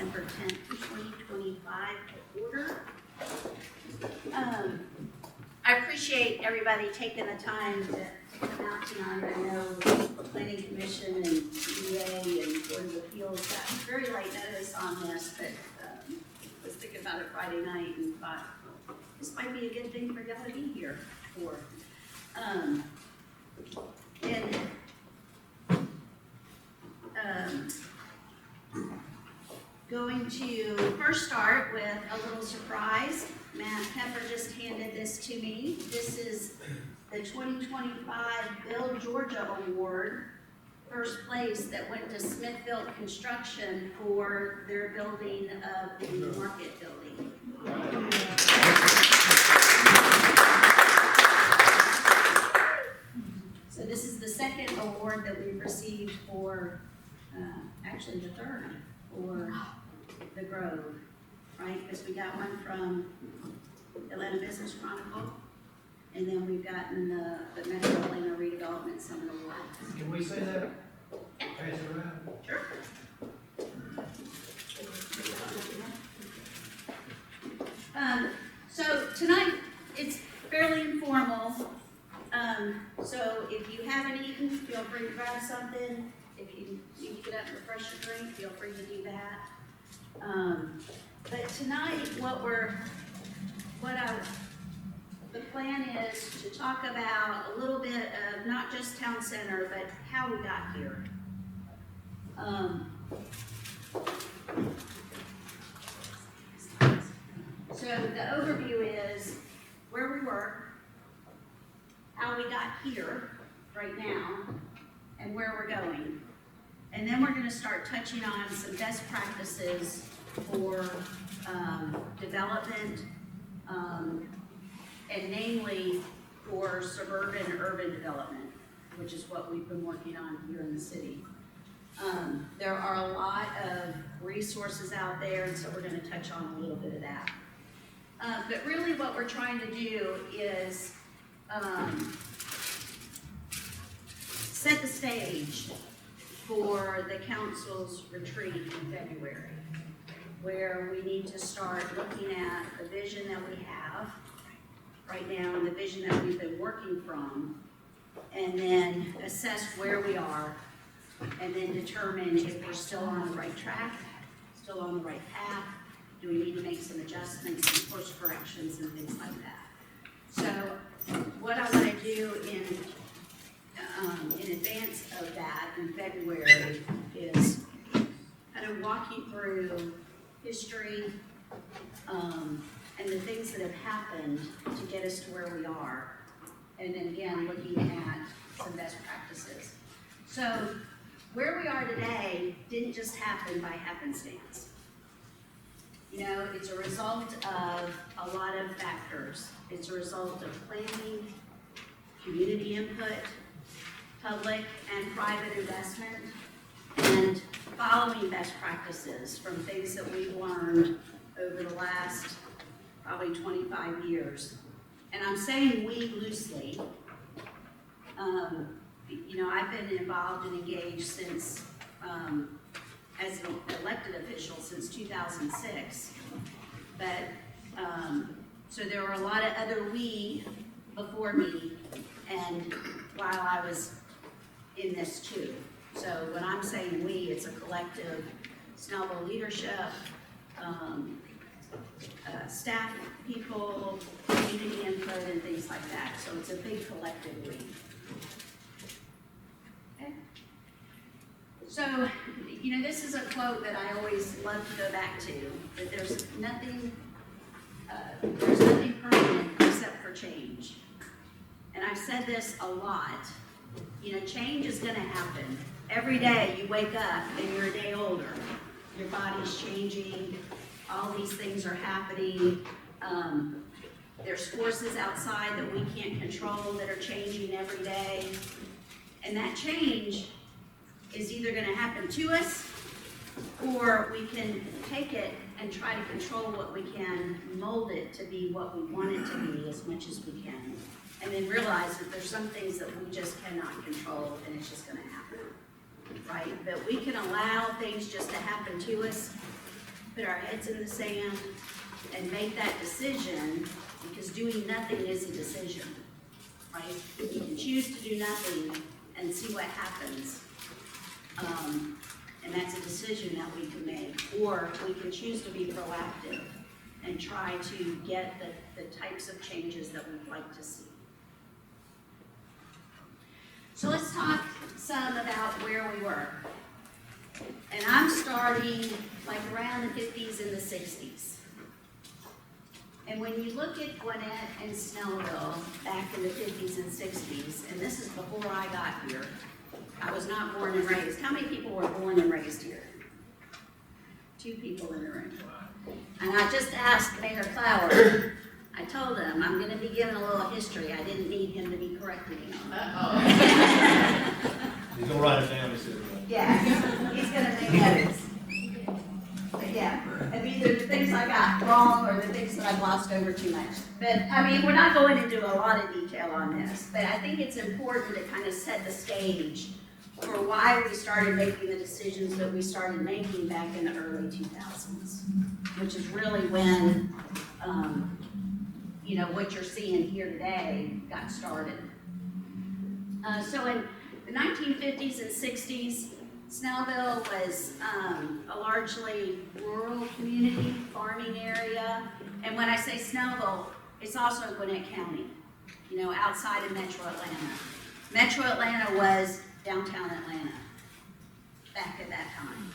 December 10th, 2025 to order. I appreciate everybody taking the time to come out tonight. I know the Planning Commission and EDA and Board of Appeals got very late notice on this, but was thinking about it Friday night and thought this might be a good thing for y'all to be here for. Going to first start with a little surprise. Matt Pepper just handed this to me. This is the 2025 Build Georgia Award, first place that went to Smithville Construction for their building of the market building. So this is the second award that we've received for, actually the third, for the Grove, right? Because we got one from Atlanta Business Chronicle, and then we've gotten the Metro Atlanta Redevelopment Summit Award. Can we say that? Pass it around. Sure. So tonight, it's fairly informal. So if you haven't eaten, feel free to grab something. If you need to get up and refresh your drink, feel free to do that. But tonight, the plan is to talk about a little bit of not just town center, but how we got here. So the overview is where we were, how we got here right now, and where we're going. And then we're going to start touching on some best practices for development, and namely for suburban urban development, which is what we've been working on here in the city. There are a lot of resources out there, and so we're going to touch on a little bit of that. But really what we're trying to do is set the stage for the council's retreat in February, where we need to start looking at the vision that we have right now and the vision that we've been working from, and then assess where we are, and then determine if we're still on the right track, still on the right path. Do we need to make some adjustments and course corrections and things like that? So what I want to do in advance of that in February is kind of walk you through history and the things that have happened to get us to where we are. And then again, looking at some best practices. So where we are today didn't just happen by happenstance. You know, it's a result of a lot of factors. It's a result of planning, community input, public and private investment, and following best practices from things that we've learned over the last probably 25 years. And I'm saying we loosely. You know, I've been involved and engaged since, as an elected official since 2006. But, so there were a lot of other we before me, and while I was in this too. So when I'm saying we, it's a collective Snellville leadership, staff people, community input, and things like that. So it's a big collective we. Okay. So, you know, this is a quote that I always love to go back to, that there's nothing permanent except for change. And I've said this a lot. You know, change is going to happen. Every day you wake up and you're a day older. Your body's changing. All these things are happening. There's forces outside that we can't control that are changing every day. And that change is either going to happen to us, or we can take it and try to control what we can, mold it to be what we want it to be as much as we can. And then realize that there's some things that we just cannot control, and it's just going to happen, right? But we can allow things just to happen to us, put our heads in the sand and make that decision, because doing nothing is a decision, right? You can choose to do nothing and see what happens. And that's a decision that we can make. Or we can choose to be proactive and try to get the types of changes that we'd like to see. So let's talk some about where we were. And I'm starting like around the 50s and the 60s. And when you look at Gwinnett and Snellville back in the 50s and 60s, and this is before I got here, I was not born and raised. How many people were born and raised here? 2 people in the room. And I just asked Mayor Clower, I told him I'm going to be giving a little history. I didn't need him to be correcting me on that. He's gonna write it down, he said. Yes, he's going to make notes. But yeah, of either the things I got wrong or the things that I glossed over too much. But I mean, we're not going into a lot of detail on this, but I think it's important to kind of set the stage for why we started making the decisions that we started making back in the early 2000s, which is really when, what you're seeing here today got started. So in the 1950s and 60s, Snellville was a largely rural community, farming area. And when I say Snellville, it's also in Gwinnett County, outside of Metro Atlanta. Metro Atlanta was downtown Atlanta back at that time.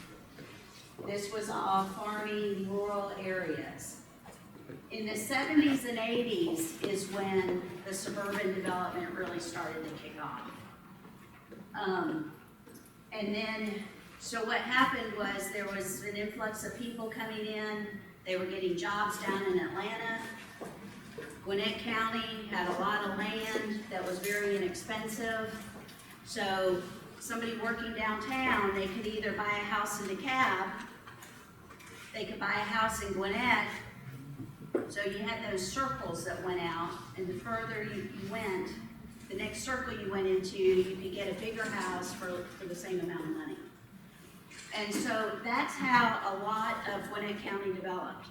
This was all farming, rural areas. In the 70s and 80s is when the suburban development really started to kick off. And then, so what happened was there was an influx of people coming in. They were getting jobs down in Atlanta. Gwinnett County had a lot of land that was very inexpensive. So somebody working downtown, they could either buy a house in DeKalb, they could buy a house in Gwinnett. So you had those circles that went out, and the further you went, the next circle you went into, you could get a bigger house for the same amount of money. And so that's how a lot of Gwinnett County developed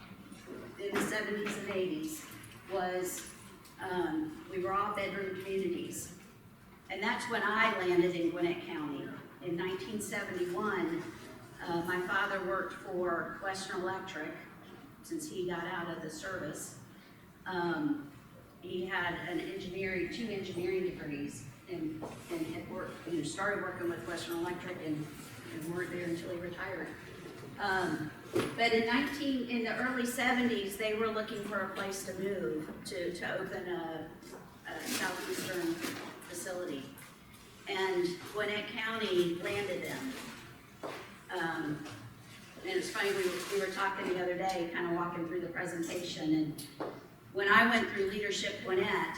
in the 70s and 80s, was we were all bedroom communities. And that's when I landed in Gwinnett County. In 1971, my father worked for Western Electric since he got out of the service. He had two engineering degrees, and had worked, started working with Western Electric and worked there until he retired. But in the early 70s, they were looking for a place to move to open a southeastern facility, and Gwinnett County landed them. And it's funny, we were talking the other day, kind of walking through the presentation, and when I went through Leadership Gwinnett,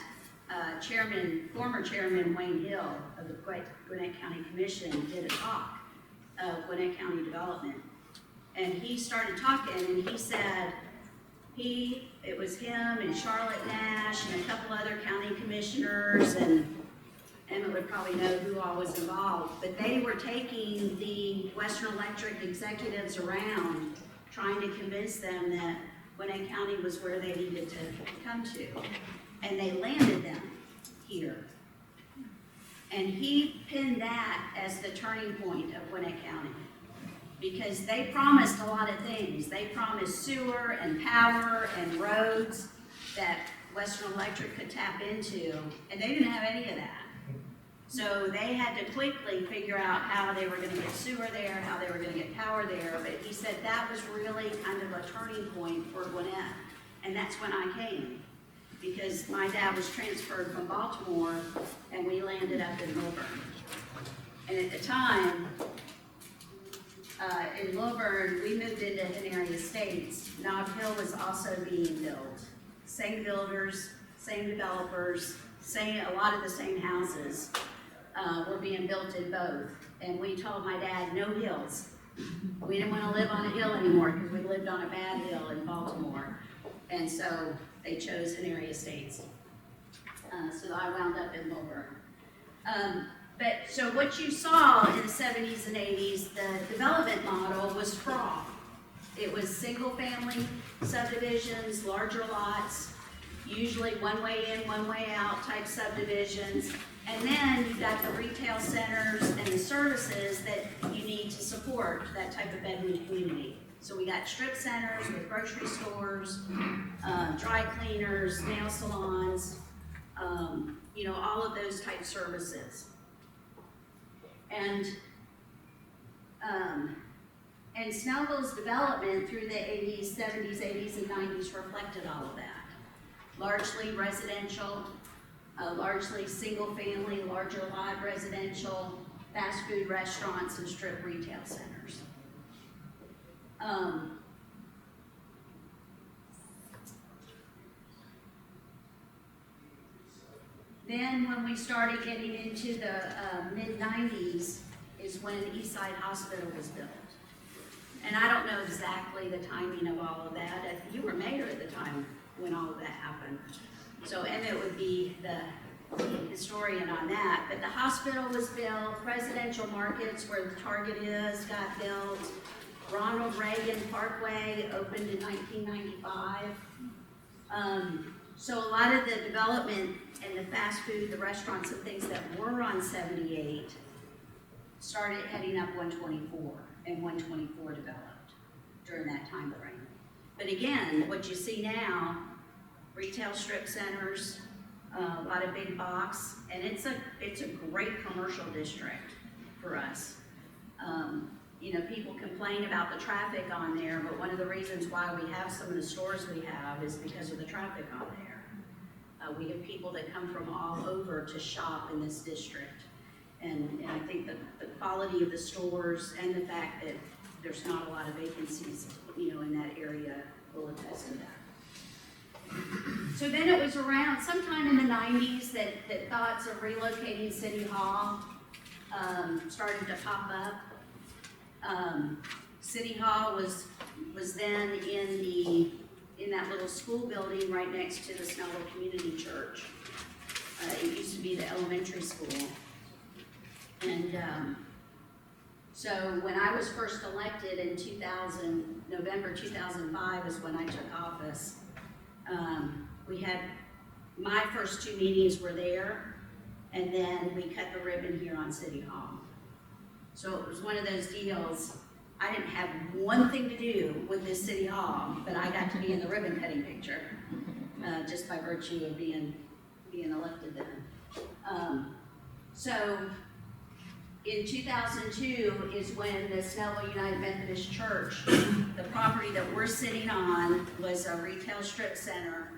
former Chairman Wayne Hill of the Gwinnett County Commission did a talk of Gwinnett County development. And he started talking, and he said it was him and Charlotte Nash and a couple other county commissioners, and Emma would probably know who all was involved, but they were taking the Western Electric executives around, trying to convince them that Gwinnett County was where they needed to come to. And they landed them here. And he pinned that as the turning point of Gwinnett County, because they promised a lot of things. They promised sewer and power and roads that Western Electric could tap into, and they didn't have any of that. So they had to quickly figure out how they were going to get sewer there, how they were going to get power there. But he said that was really kind of a turning point for Gwinnett. And that's when I came, because my dad was transferred from Baltimore, and we landed up in Milburn. And at the time, in Milburn, we moved into Henry Estates. Nob Hill was also being built. Same builders, same developers, a lot of the same houses were being built in both. And we told my dad, no hills. We didn't want to live on a hill anymore because we lived on a bad hill in Baltimore. And so they chose Henry Estates. So I wound up in Milburn. So what you saw in the 70s and 80s, the development model was sprawl. It was single-family subdivisions, larger lots, usually one way in, one way out type subdivisions. And then you've got the retail centers and the services that you need to support that type of bedroom community. So we got strip centers with grocery stores, dry cleaners, nail salons, you know, all of those type services. And Snellville's development through the 80s, 70s, 80s, and 90s reflected all of that. Largely residential, largely single family, larger lot residential, fast food restaurants, and strip retail centers. Then when we started getting into the mid-90s is when Eastside Hospital was built. And I don't know exactly the timing of all of that. You were mayor at the time when all of that happened. So Emmett would be the historian on that. But the hospital was built, Presidential Markets, where the Target is, got built. Ronald Reagan Parkway opened in 1995. So a lot of the development and the fast food, the restaurants and things that were on 78 started heading up 124, and 124 developed during that time frame. But again, what you see now, retail strip centers, a lot of big box, and it's a great commercial district for us. You know, people complain about the traffic on there, but one of the reasons why we have some of the stores we have is because of the traffic on there. We have people that come from all over to shop in this district. And I think that the quality of the stores and the fact that there's not a lot of vacancies, you know, in that area will attest to that. So then it was around sometime in the 90s that thoughts of relocating City Hall started to pop up. City Hall was then in that little school building right next to the Snellville Community Church. It used to be the elementary school. And so when I was first elected in November 2005 is when I took office. We had, my first two meetings were there, and then we cut the ribbon here on City Hall. So it was one of those deals, I didn't have one thing to do with this City Hall, but I got to be in the ribbon cutting picture, just by virtue of being elected then. So in 2002 is when the Snellville United Methodist Church, the property that we're sitting on was a retail strip center.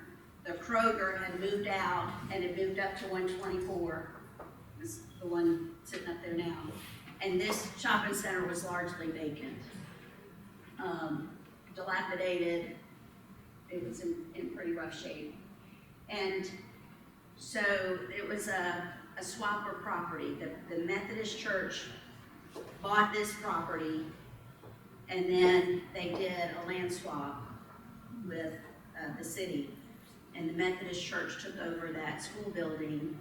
The Kroger had moved out and it moved up to 124, is the one sitting up there now. And this shopping center was largely vacant, dilapidated. It was in pretty rough shape. And so it was a swap of property. The Methodist Church bought this property, and then they did a land swap with the city. And the Methodist Church took over that school building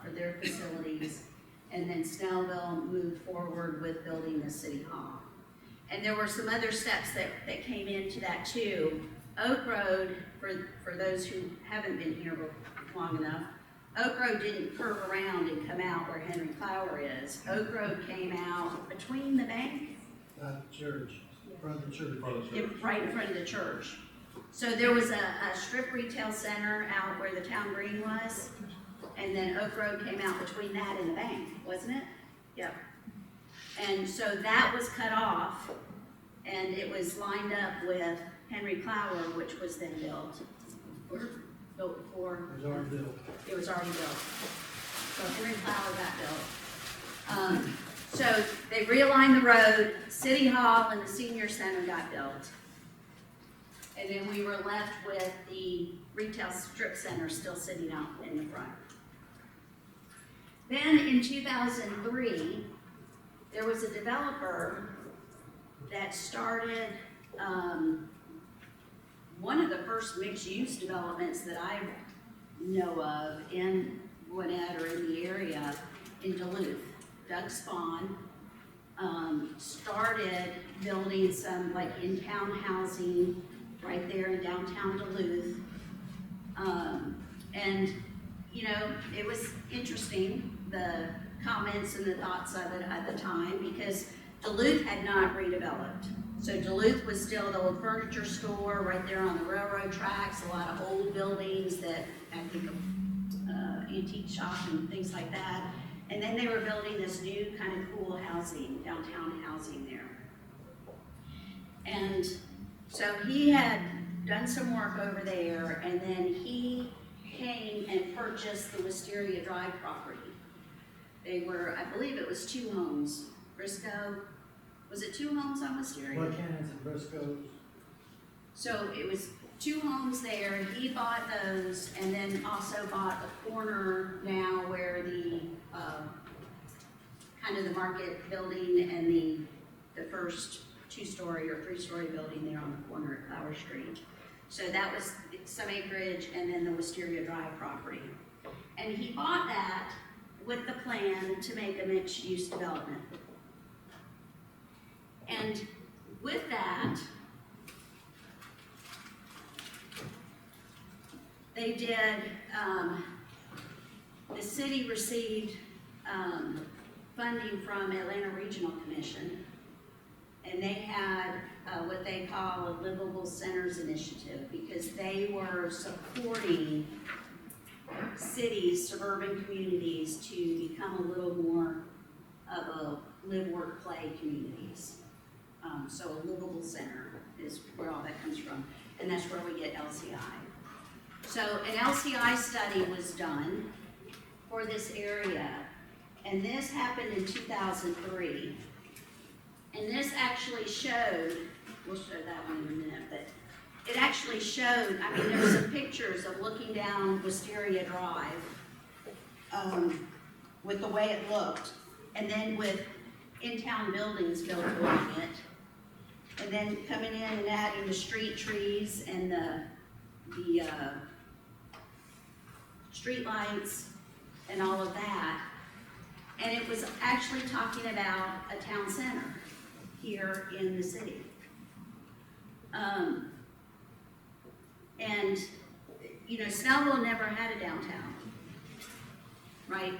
for their facilities. And then Snellville moved forward with building the City Hall. And there were some other steps that came into that too. Oak Road, for those who haven't been here long enough, Oak Road didn't curve around and come out where Henry Clower is. Oak Road came out between the bank. Church, in front of the church. Right in front of the church. So there was a strip retail center out where the town green was. And then Oak Road came out between that and the bank, wasn't it? Yep. And so that was cut off, and it was lined up with Henry Clower, which was then built. Or built before. It was already built. It was already built. So Henry Clower got built. So they realigned the road, City Hall and the Senior Center got built. And then we were left with the retail strip center still sitting out in the front. Then in 2003, there was a developer that started one of the first mixed-use developments that I know of in Gwinnett or in the area in Duluth. Doug Spahn started building some like in-town housing right there in downtown Duluth. And, you know, it was interesting, the comments and the thoughts of it at the time, because Duluth had not redeveloped. So Duluth was still the old furniture store right there on the railroad tracks, a lot of old buildings that I think of antique shop and things like that. And then they were building this new kind of cool housing, downtown housing there. And so he had done some work over there, and then he came and purchased the Wisteria Drive property. They were, I believe it was 2 homes. Briscoe, was it 2 homes on Wisteria? Buchanan's and Briscoe's. So it was 2 homes there, and he bought those, and then also bought a corner now where the, kind of the market building and the first 2-story or 3-story building there on the corner at Flower Street. So that was some acreage, and then the Wisteria Drive property. And he bought that with the plan to make a mixed-use development. And with that, they did, the city received funding from Atlanta Regional Commission, and they had what they call a Livable Centers Initiative, because they were supporting cities, suburban communities, to become a little more of a live, work, play communities. So a livable center is where all that comes from, and that's where we get LCI. So an LCI study was done for this area, and this happened in 2003. And this actually showed, we'll show that one in a minute, but it actually showed, I mean, there's some pictures of looking down Wisteria Drive with the way it looked, and then with in-town buildings built along it, and then coming in and adding the street trees and the street lights and all of that. And it was actually talking about a town center here in the city. And, you know, Snellville never had a downtown, right?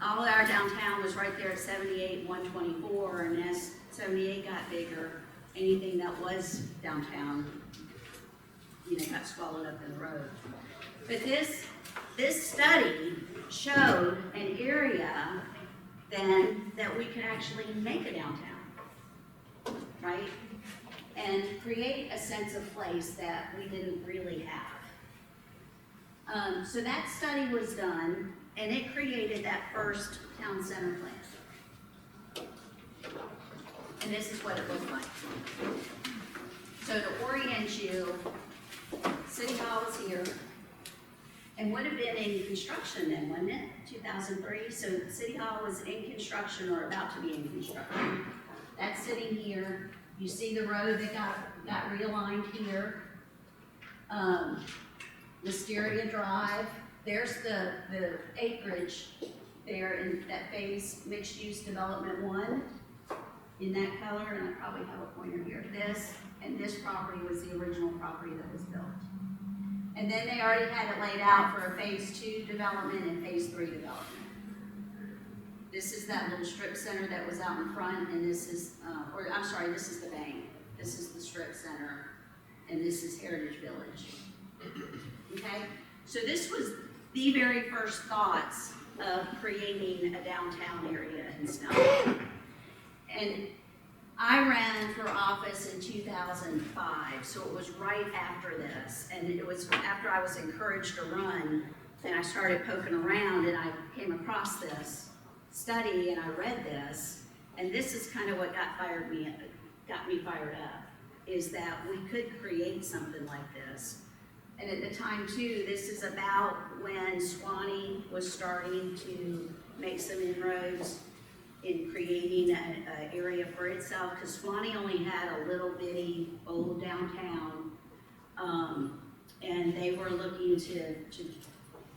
All of our downtown was right there at 78, 124, and as 78 got bigger, anything that was downtown, you know, got swallowed up in the road. But this study showed an area then that we could actually make a downtown, right? And create a sense of place that we didn't really have. So that study was done, and it created that first town center plan. And this is what it looked like. So to orient you, City Hall was here, and would have been in construction then, wouldn't it? 2003, so City Hall was in construction or about to be in construction. That's sitting here. You see the road that got realigned here. Wisteria Drive. There's the acreage there in that phase mixed use development 1 in that color, and I probably have a pointer here. This and this property was the original property that was built. And then they already had it laid out for a phase 2 development and phase 3 development. This is that little strip center that was out in front, and this is, this is the bank. This is the strip center, and this is Heritage Village. Okay? So this was the very first thoughts of creating a downtown area in Snellville. And I ran for office in 2005, so it was right after this. And it was after I was encouraged to run, and I started poking around, and I came across this study, and I read this, and this is kind of what got me fired up, is that we could create something like this. And at the time too, this is about when Swanee was starting to make some inroads in creating an area for itself, because Swanee only had a little bitty old downtown, and they were looking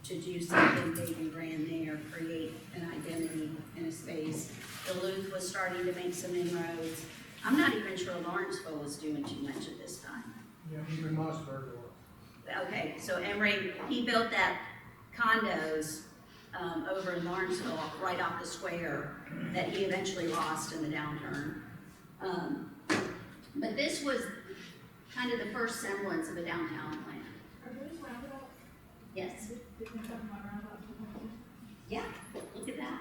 to to do something big and grand there, create an identity in a space. Duluth was starting to make some inroads. I'm not even sure Lawrenceville was doing too much at this time. Yeah, even Mossberg was. Okay, so Emory, he built that condos over in Lawrenceville, right off the square, that he eventually lost in the downturn. But this was kind of the first semblance of a downtown plan. Are those roundabouts? Yes. Didn't you talk about roundabouts? Yeah, look at that.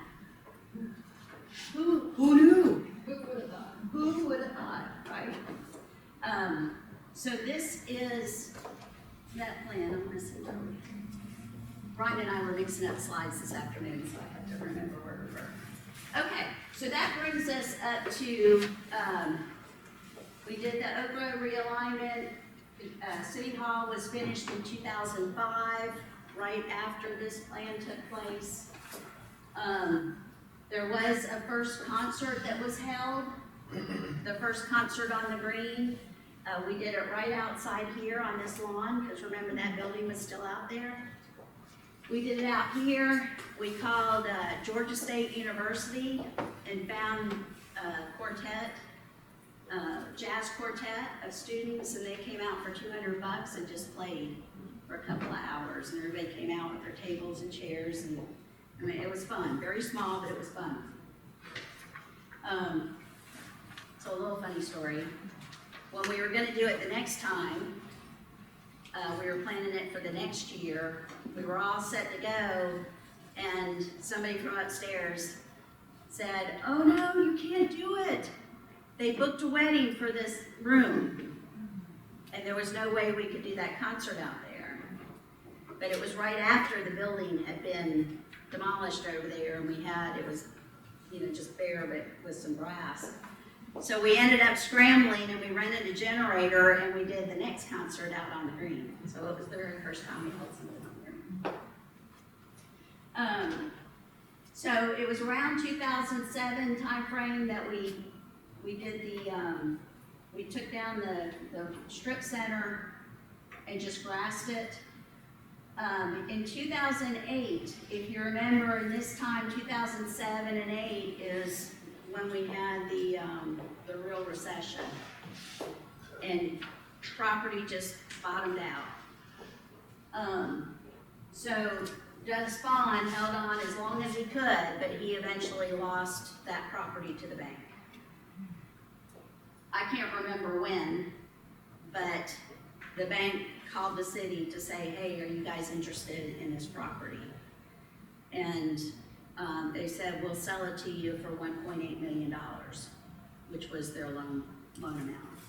Who knew? Who would have thought? Who would have thought, right? So this is that plan. I'm gonna send over. Brian and I were mixing up slides this afternoon, so I have to remember where we were. Okay, so that brings us up to, we did the Oak Grove realignment. City Hall was finished in 2005, right after this plan took place. There was a first concert that was held, the first concert on the green. We did it right outside here on this lawn, because remember that building was still out there. We did it out here. We called Georgia State University and found a quartet, jazz quartet of students, and they came out for $200 and just played for a couple of hours. And everybody came out with their tables and chairs, and I mean, it was fun. Very small, but it was fun. So a little funny story. When we were gonna do it the next time, we were planning it for the next year. We were all set to go, and somebody from upstairs said, "Oh no, you can't do it. They booked a wedding for this room." And there was no way we could do that concert out there. But it was right after the building had been demolished over there, and it was, just bare, but with some brass. So we ended up scrambling, and we rented a generator, and we did the next concert out on the green. So it was the very first time we held something on the green. So it was around 2007 timeframe that we did we took down the strip center and just grassed it. In 2008, if you remember, in this time, 2007 and 8 is when we had the real recession, and property just bottomed out. So Doug Spahn held on as long as he could, but he eventually lost that property to the bank. I can't remember when, but the bank called the city to say, "Hey, are you guys interested in this property?" And they said, "We'll sell it to you for $1.8 million, which was their loan amount.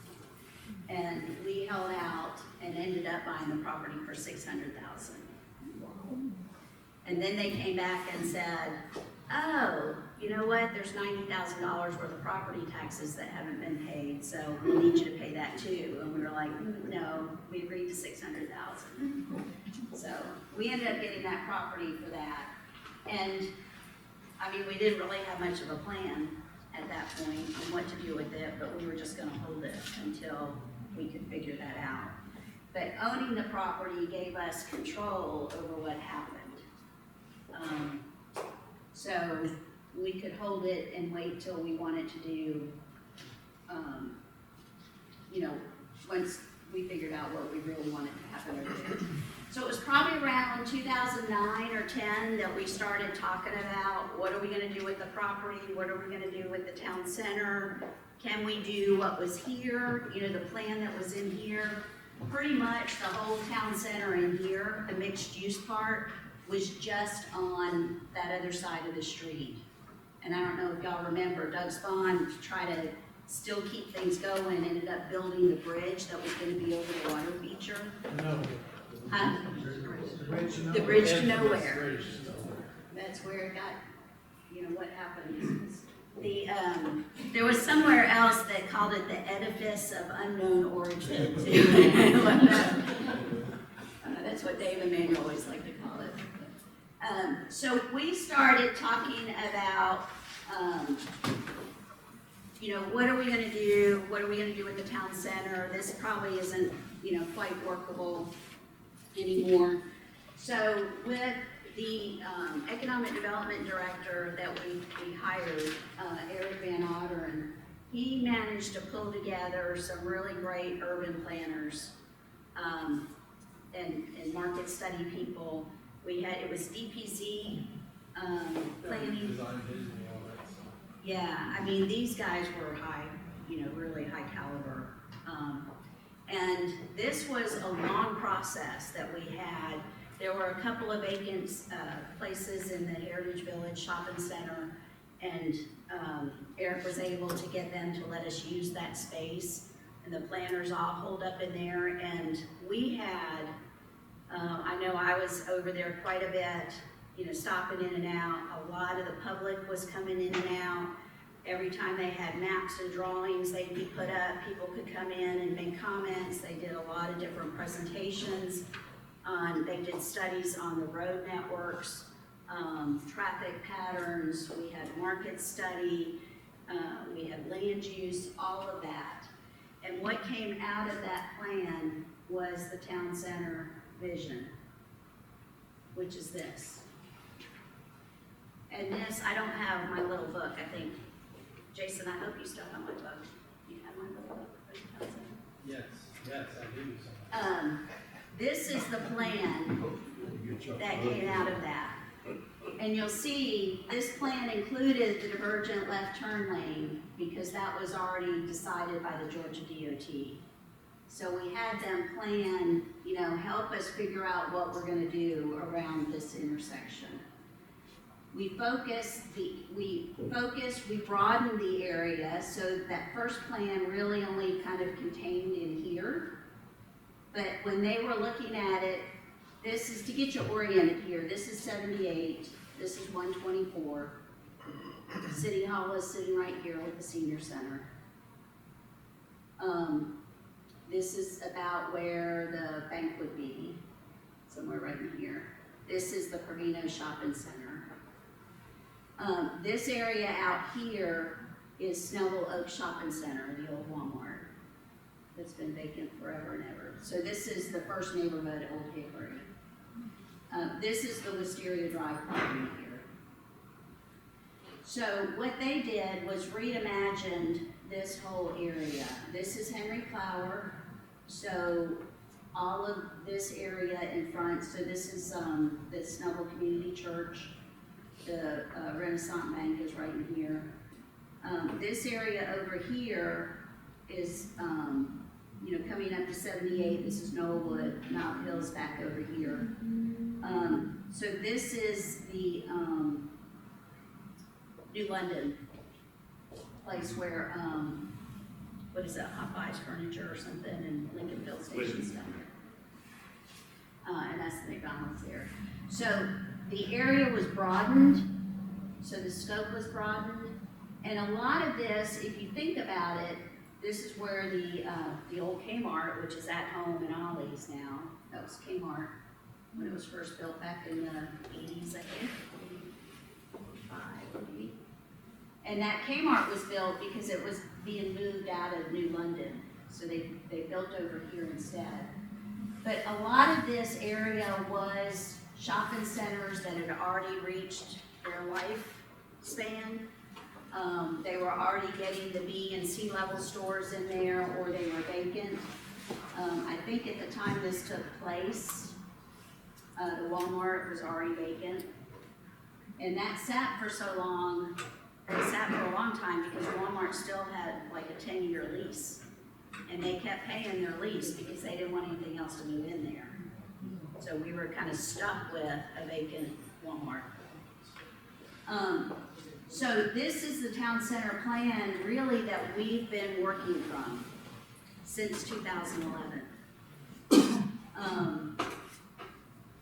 And we held out and ended up buying the property for $600,000. And then they came back and said, "Oh, you know what? There's $90,000 worth of property taxes that haven't been paid, so we need you to pay that too." And we were like, "No, we agreed to $600,000. So we ended up getting that property for that. And I mean, we didn't really have much of a plan at that point on what to do with it, but we were just gonna hold it until we could figure that out. But owning the property gave us control over what happened. So we could hold it and wait till we wanted to do, once we figured out what we really wanted to happen over there. So it was probably around 2009 or 10 that we started talking about, what are we gonna do with the property? What are we gonna do with the town center? Can we do what was here, the plan that was in here? Pretty much the whole town center in here, the mixed use part, was just on that other side of the street. And I don't know if y'all remember, Doug Spahn tried to still keep things going, ended up building the bridge that was gonna be over the water feature. No. Huh? The bridge to nowhere. The bridge to nowhere. That's where it got, what happened. There was somewhere else that called it the edifice of unknown origin. That's what Dave and Manuel always like to call it. So we started talking about, what are we going to do? What are we going to do with the town center? This probably isn't, quite workable anymore. So with the economic development director that we hired, Eric Van Otteren, he managed to pull together some really great urban planners and market study people. It was DPZ planning. Design, vision, and all that stuff. Yeah, I mean, these guys were high, really high caliber. And this was a long process that we had. There were a couple of vacant places in the Heritage Village Shopping Center, and Eric was able to get them to let us use that space, and the planners all holed up in there, and we had, I know I was over there quite a bit, stopping in and out. A lot of the public was coming in and out. Every time they had maps and drawings they'd be put up, people could come in and make comments. They did a lot of different presentations. They did studies on the road networks, traffic patterns. We had market study, we had land use, all of that. And what came out of that plan was the town center vision, which is this. And this, I don't have my little book, I think. Jason, I hope you still have my book. You have my little book for the town center? Yes, I do. This is the plan that came out of that. And you'll see, this plan included the divergent left turn lane because that was already decided by the Georgia DOT. So we had them plan, help us figure out what we're gonna do around this intersection. We broadened the area, so that first plan really only kind of contained in here. But when they were looking at it, this is to get you oriented here. This is 78, this is 124. City Hall is sitting right here with the senior center. This is about where the bank would be, somewhere right in here. This is the Provino Shopping Center. This area out here is Snellville Oak Shopping Center, the old Walmart. That's been vacant forever and ever. So this is the first neighborhood, Old Hickory. This is the Wisteria Drive property here. So what they did was reimagined this whole area. This is Henry Flower. So all of this area in front, so this is the Snellville Community Church. The Renaissance Bank is right in here. This area over here is, coming up to 78. This is Knollwood. Mount Hill's back over here. So this is the New London place where, what is that, Hot Buys Furniture or something, and Lincoln Field Station's down there. And that's the McDonald's there. So the area was broadened, so the scope was broadened, and a lot of this, if you think about it, this is where the old Kmart, which is at home in Ollie's now, that was Kmart when it was first built back in the 80s, I think, 85 maybe. And that Kmart was built because it was being moved out of New London, so they built over here instead. But a lot of this area was shopping centers that had already reached their lifespan. They were already getting the B and C level stores in there, or they were vacant. I think at the time this took place, the Walmart was already vacant. And that sat for so long, it sat for a long time because Walmart still had like a 10-year lease. And they kept paying their lease because they didn't want anything else to move in there. So we were kind of stuck with a vacant Walmart. So this is the town center plan really that we've been working from since 2011.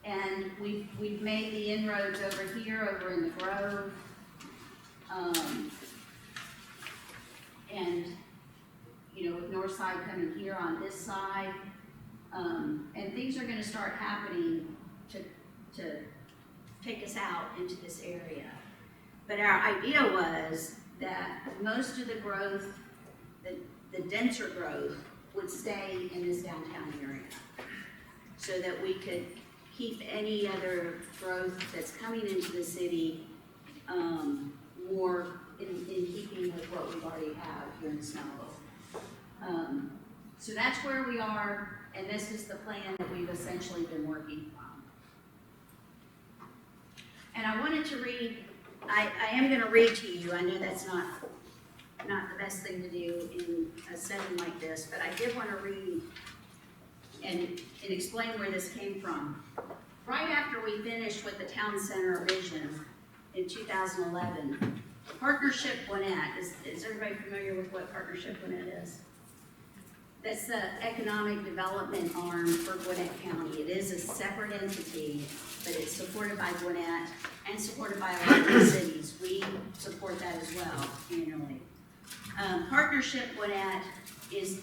And we've made the inroads over here, over in the Grove. And with North Side coming here on this side. And things are gonna start happening to take us out into this area. But our idea was that most of the growth, the denser growth, would stay in this downtown area so that we could keep any other growth that's coming into the city, more in keeping with what we've already have here in Snellville. So that's where we are, and this is the plan that we've essentially been working from. And I wanted to read, I am gonna read to you, I know that's not the best thing to do in a setting like this, but I did wanna read and explain where this came from. Right after we finished with the town center vision in 2011, Partnership Gwinnett, is everybody familiar with what Partnership Gwinnett is? That's the economic development arm for Gwinnett County. It is a separate entity, but it's supported by Gwinnett and supported by a lot of the cities. We support that as well annually. Partnership Gwinnett is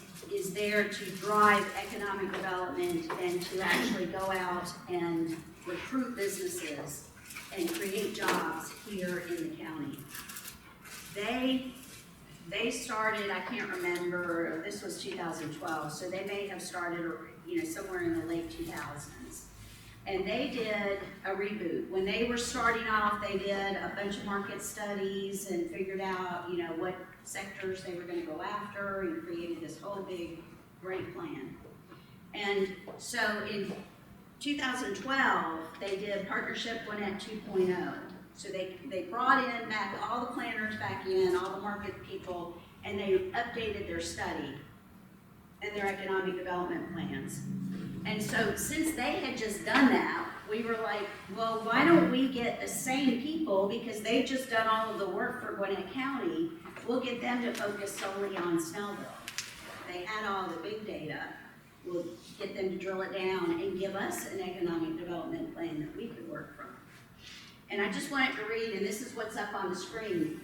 there to drive economic development and to actually go out and recruit businesses and create jobs here in the county. They started, I can't remember, this was 2012, so they may have started, somewhere in the late 2000s. And they did a reboot. When they were starting off, they did a bunch of market studies and figured out, what sectors they were gonna go after and created this whole big, great plan. And so in 2012, they did Partnership Gwinnett 2.0. So they brought in back all the planners back in, all the market people, and they updated their study and their economic development plans. And so since they had just done that, we were like, well, why don't we get the same people, because they've just done all of the work for Gwinnett County, we'll get them to focus solely on Snellville. They had all the big data, we'll get them to drill it down and give us an economic development plan that we could work from. And I just wanted to read, and this is what's up on the screen.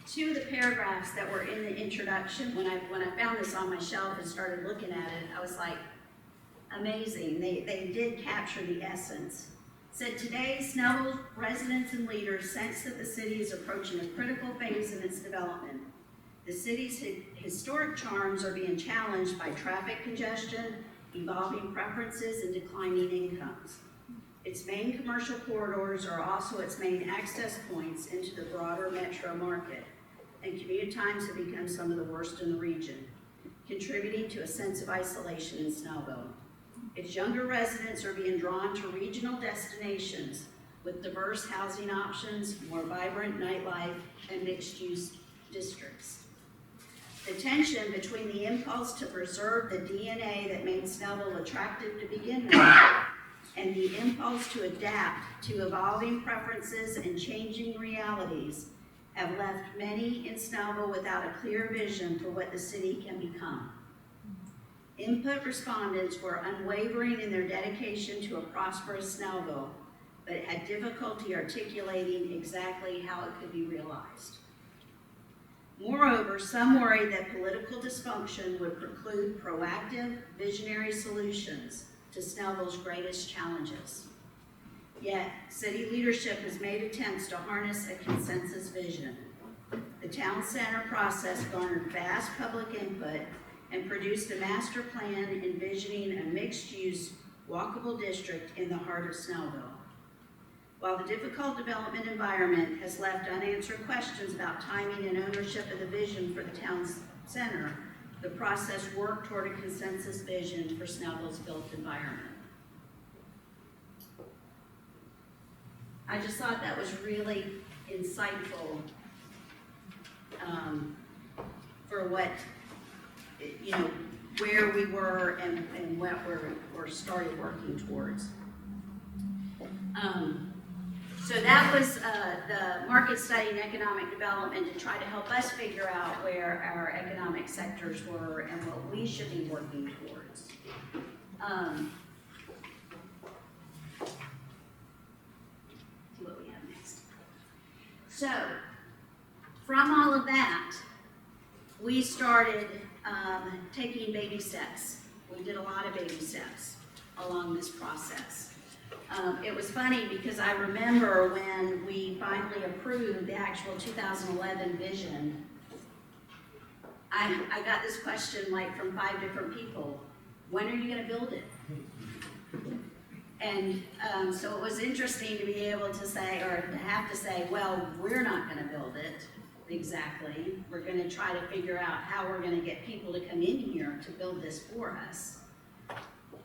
Two of the paragraphs that were in the introduction, when I found this on my shelf and started looking at it, I was like, amazing. They did capture the essence. It said, today, Snellville residents and leaders sense that the city is approaching a critical phase in its development. The city's historic charms are being challenged by traffic congestion, evolving preferences, and declining incomes. Its main commercial corridors are also its main access points into the broader metro market, and commute times have become some of the worst in the region, contributing to a sense of isolation in Snellville. Its younger residents are being drawn to regional destinations with diverse housing options, more vibrant nightlife, and mixed-use districts. The tension between the impulse to preserve the DNA that made Snellville attractive to begin with and the impulse to adapt to evolving preferences and changing realities have left many in Snellville without a clear vision for what the city can become. Input respondents were unwavering in their dedication to a prosperous Snellville, but had difficulty articulating exactly how it could be realized. Moreover, some worried that political dysfunction would preclude proactive, visionary solutions to Snellville's greatest challenges. Yet, city leadership has made attempts to harness a consensus vision. The town center process garnered vast public input and produced a master plan envisioning a mixed-use, walkable district in the heart of Snellville. While the difficult development environment has left unanswered questions about timing and ownership of the vision for the town's center, the process worked toward a consensus vision for Snellville's built environment. I just thought that was really insightful for what, where we were and what we're started working towards. So that was the market study and economic development to try to help us figure out where our economic sectors were and what we should be working towards. What we have next. So, from all of that, we started taking baby steps. We did a lot of baby steps along this process. It was funny because I remember when we finally approved the actual 2011 vision, I got this question like from 5 different people. When are you gonna build it? And so it was interesting to be able to say, or to have to say, well, we're not gonna build it exactly. We're gonna try to figure out how we're gonna get people to come in here to build this for us.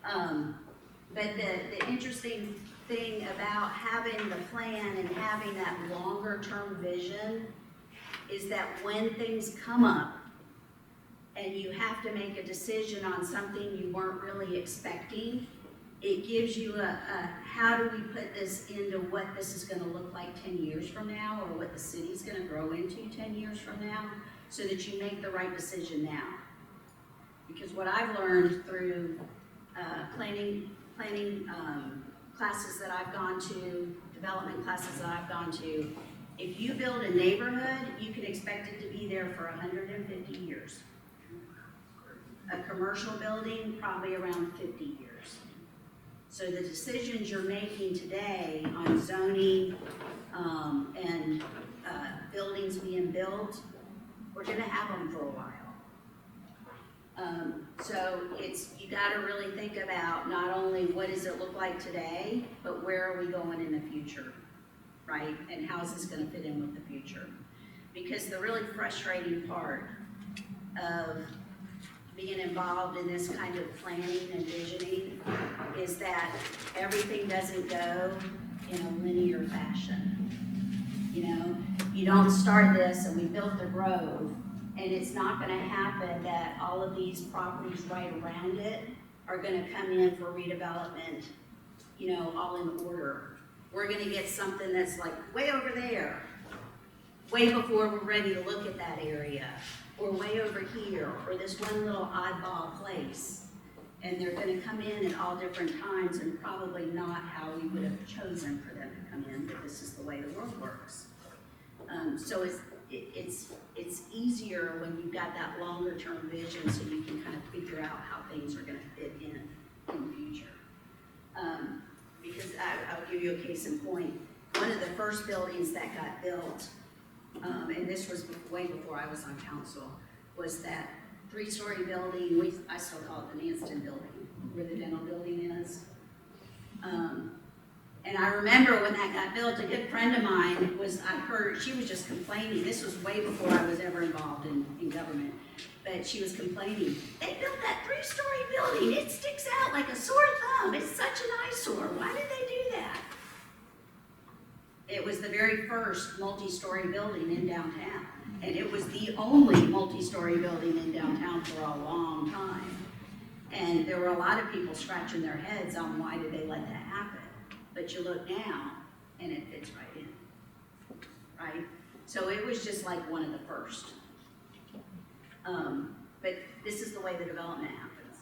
But the interesting thing about having the plan and having that longer term vision is that when things come up and you have to make a decision on something you weren't really expecting, it gives you a how do we put this into what this is gonna look like 10 years from now, or what the city's gonna grow into 10 years from now, so that you make the right decision now. Because what I've learned through planning classes that I've gone to, development classes that I've gone to, if you build a neighborhood, you can expect it to be there for 150 years. A commercial building, probably around 50 years. So the decisions you're making today on zoning and buildings being built, we're gonna have them for a while. So you gotta really think about not only what does it look like today, but where are we going in the future, right? And how is this gonna fit in with the future? Because the really frustrating part of being involved in this kind of planning and visioning is that everything doesn't go in a linear fashion. You know, you don't start this and we built the grove, and it's not gonna happen that all of these properties right around it are gonna come in for redevelopment, you know, all in order. We're gonna get something that's like way over there, way before we're ready to look at that area, or way over here, or this one little oddball place. And they're gonna come in at all different times, and probably not how we would have chosen for them to come in, but this is the way the world works. So it's easier when you've got that longer term vision, so you can kind of figure out how things are gonna fit in the future. Because I'll give you a case in point. One of the first buildings that got built, and this was way before I was on council, was that 3-story building, I still call it the Manston building, where the dental building is. And I remember when that got built, a good friend of mine she was just complaining. This was way before I was ever involved in government. But she was complaining, they built that 3-story building, it sticks out like a sore thumb, it's such an eyesore, why did they do that? It was the very first multi-story building in downtown, and it was the only multi-story building in downtown for a long time. And there were a lot of people scratching their heads on why did they let that happen. But you look now, and it fits right in, right? So it was just like one of the first. But this is the way the development happens.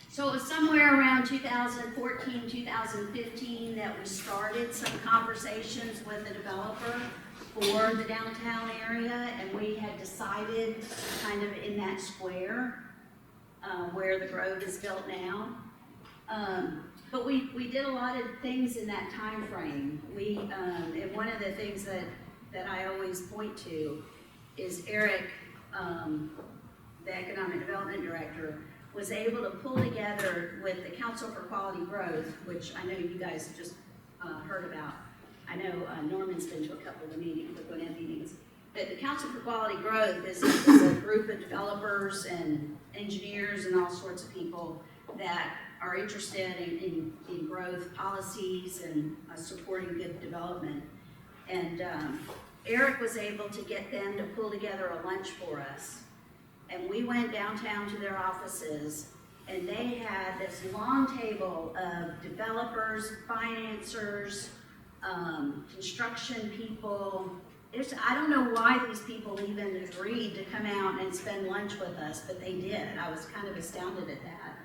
So it was somewhere around 2014, 2015 that we started some conversations with the developer for the downtown area, and we had decided kind of in that square where the Grove is built now. But we did a lot of things in that time frame. And one of the things that I always point to is Eric, the Economic Development Director, was able to pull together with the Council for Quality Growth, which I know you guys just heard about. I know Norman's been to a couple of the meetings, the Gwinnett meetings. But the Council for Quality Growth is a group of developers and engineers and all sorts of people that are interested in growth policies and supporting good development. And Eric was able to get them to pull together a lunch for us. And we went downtown to their offices, and they had this long table of developers, financiers, construction people. I don't know why these people even agreed to come out and spend lunch with us, but they did. I was kind of astounded at that.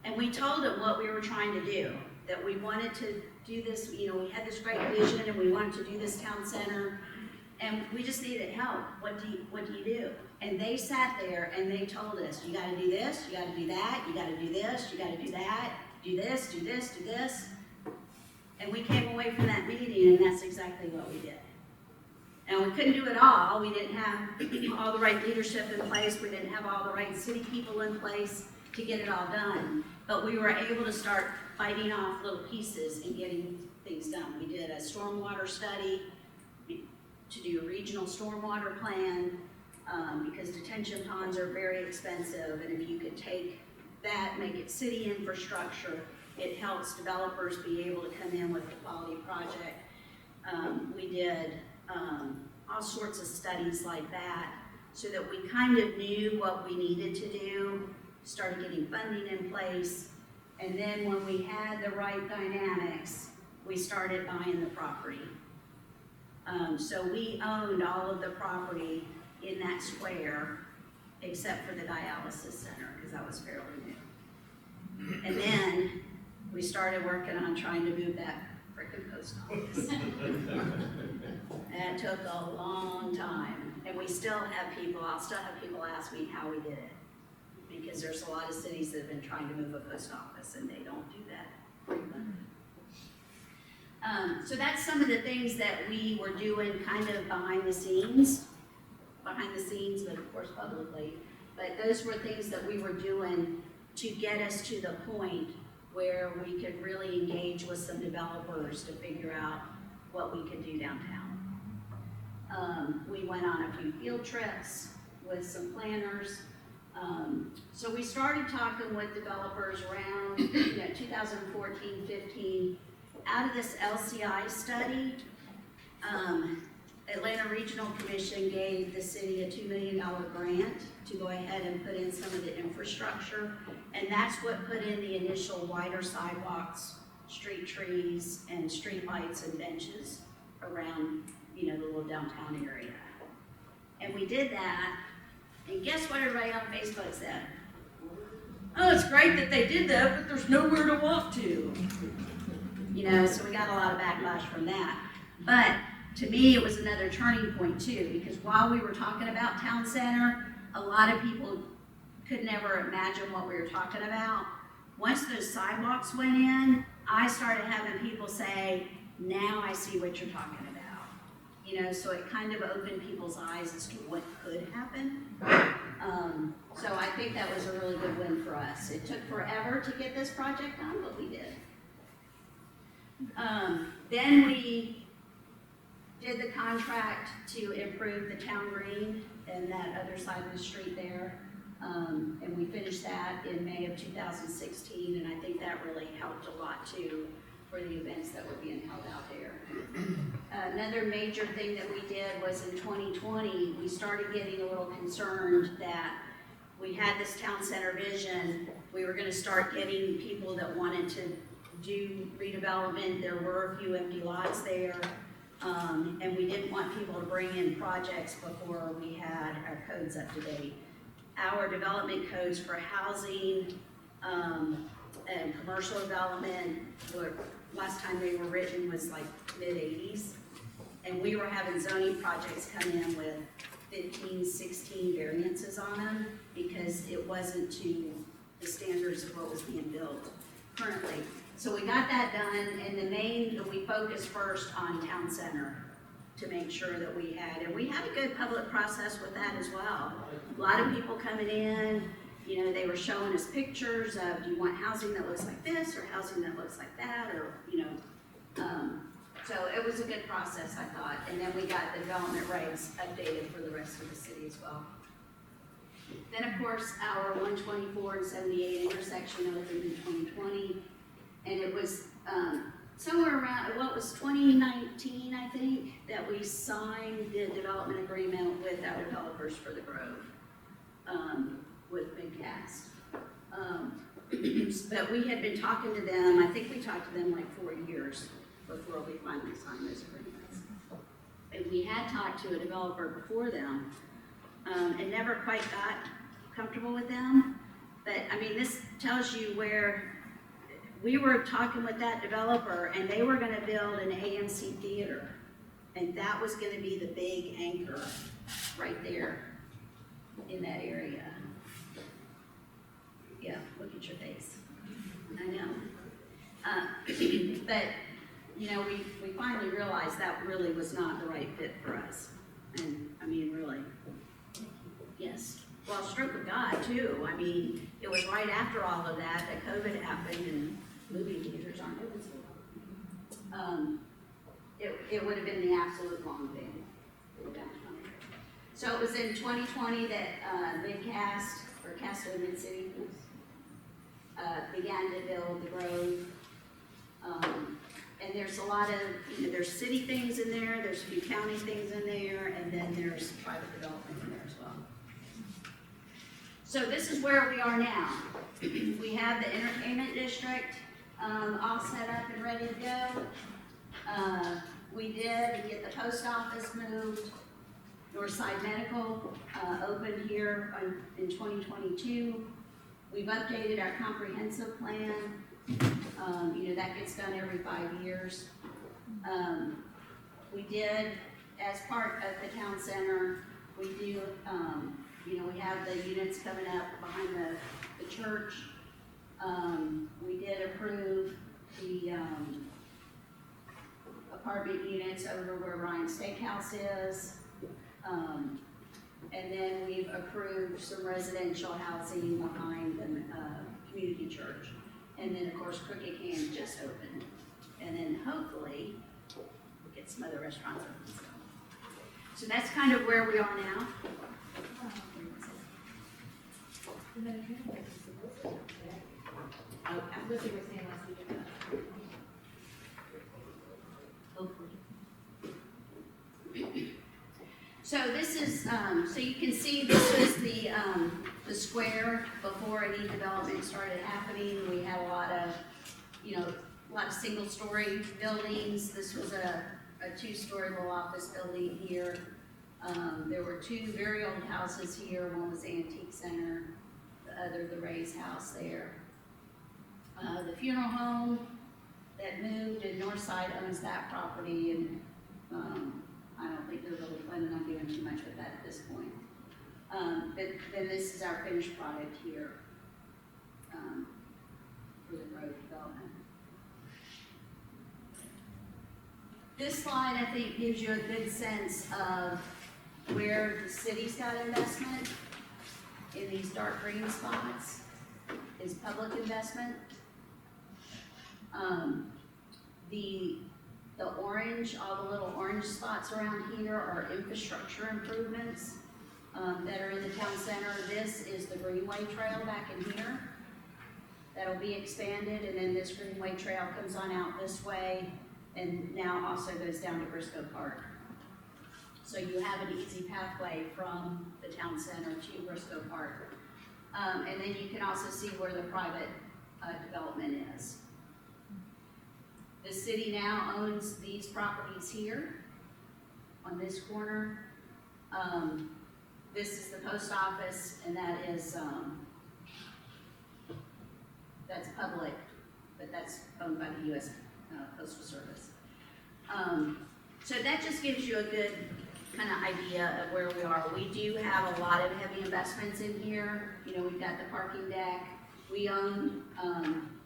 And we told them what we were trying to do, that we wanted to do this, we had this great vision and we wanted to do this town center, and we just needed help. What do you do? And they sat there and they told us, you gotta do this, you gotta do that, you gotta do this, you gotta do that, do this, do this, do this. And we came away from that meeting, and that's exactly what we did. And we couldn't do it all. We didn't have all the right leadership in place. We didn't have all the right city people in place. to get it all done. But we were able to start biting off little pieces and getting things done. We did a stormwater study to do a regional stormwater plan, because detention ponds are very expensive, and if you could take that, make it city infrastructure, it helps developers be able to come in with a quality project. We did all sorts of studies like that, so that we kind of knew what we needed to do, started getting funding in place, and then when we had the right dynamics, we started buying the property. So we owned all of the property in that square, except for the dialysis center, because that was fairly new. And then we started working on trying to move that frickin' post office. That took a long time, and we still have people, I'll still have people ask me how we did it, because there's a lot of cities that have been trying to move a post office, and they don't do that frequently. So that's some of the things that we were doing kind of behind the scenes, but of course publicly. But those were things that we were doing to get us to the point where we could really engage with some developers to figure out what we could do downtown. We went on a few field trips with some planners. So we started talking with developers around 2014, 15. Out of this LCI study, Atlanta Regional Commission gave the city a $2 million grant to go ahead and put in some of the infrastructure, and that's what put in the initial wider sidewalks, street trees, and street lights and benches around, the little downtown area. And we did that, and guess what everybody on Facebook said? Oh, it's great that they did that, but there's nowhere to walk to. So we got a lot of backlash from that. But to me, it was another turning point too, because while we were talking about town center, a lot of people could never imagine what we were talking about. Once those sidewalks went in, I started having people say, now I see what you're talking about. So it kind of opened people's eyes as to what could happen. So I think that was a really good win for us. It took forever to get this project done, but we did. Then we did the contract to improve the town green and that other side of the street there. And we finished that in May of 2016, and I think that really helped a lot too for the events that were being held out there. Another major thing that we did was in 2020, we started getting a little concerned that we had this town center vision. We were gonna start getting people that wanted to do redevelopment. There were a few empty lots there, and we didn't want people to bring in projects before we had our codes up to date. Our development codes for housing and commercial development last time they were written was like mid-80s, and we were having zoning projects come in with 15, 16 variances on them because it wasn't to the standards of what was being built currently. So we got that done, and we focused first on town center to make sure that we had a good public process with that as well. A lot of people coming in, they were showing us pictures of, do you want housing that looks like this or housing that looks like that, or, so it was a good process, I thought. And then we got the development regs updated for the rest of the city as well. Then, of course, our 124 and 78 intersection opened in 2020. And it was somewhere around, 2019, I think, that we signed the development agreement with our developers for the Grove, with Big Cast. But we had been talking to them, I think we talked to them like 4 years before we finally signed those agreements. And we had talked to a developer before them, and never quite got comfortable with them. But this tells you where we were talking with that developer, and they were going to build an AMC theater, and that was going to be the big anchor right there in that area. Yeah, look at your face. I know. But we finally realized that really was not the right fit for us, and really, yes. well, stroke of God too. I mean, it was right after all of that COVID happened and movie theaters aren't open still. It would have been the absolute wrong thing for the downtown area. So it was in 2020 that Midcast, or Castro Mid-City, began to build the Grove. And there's a lot of, there's city things in there, there's a few county things in there, and then there's private development in there as well. So this is where we are now. We have the entertainment district all set up and ready to go. We did get the post office moved. Northside Medical opened here in 2022. We've updated our comprehensive plan. That gets done every 5 years. We did, as part of the town center, we do, we have the units coming up behind the church. We did approve the apartment units over where Ryan Steakhouse is. And then we've approved some residential housing behind the community church. And then, of course, Crooked Can just opened. And then hopefully, we'll get some other restaurants open. So that's kind of where we are now. Lucy was saying last week about Hopefully. So this is, so you can see this was the square before any development started happening. We had a lot of single-story buildings. This was a two-story little office building here. There were two very old houses here. One was the Antique Center, the other the Ray's house there. The funeral home that moved in Northside owns that property, and I don't think they're really planning on doing too much with that at this point. But then this is our finished product here for the road development. This slide, I think, gives you a good sense of where the city's got investment. In these dark green spots is public investment. The orange, all the little orange spots around here are infrastructure improvements that are in the town center. This is the Greenway Trail back in here. That'll be expanded, and then this Greenway Trail comes on out this way and now also goes down to Briscoe Park. So you have an easy pathway from the town center to Briscoe Park. And then you can also see where the private development is. The city now owns these properties here on this corner. This is the post office, and that is, that's public, but that's owned by the U.S. Postal Service. So that just gives you a good kind of idea of where we are. We do have a lot of heavy investments in here. We've got the parking deck. We own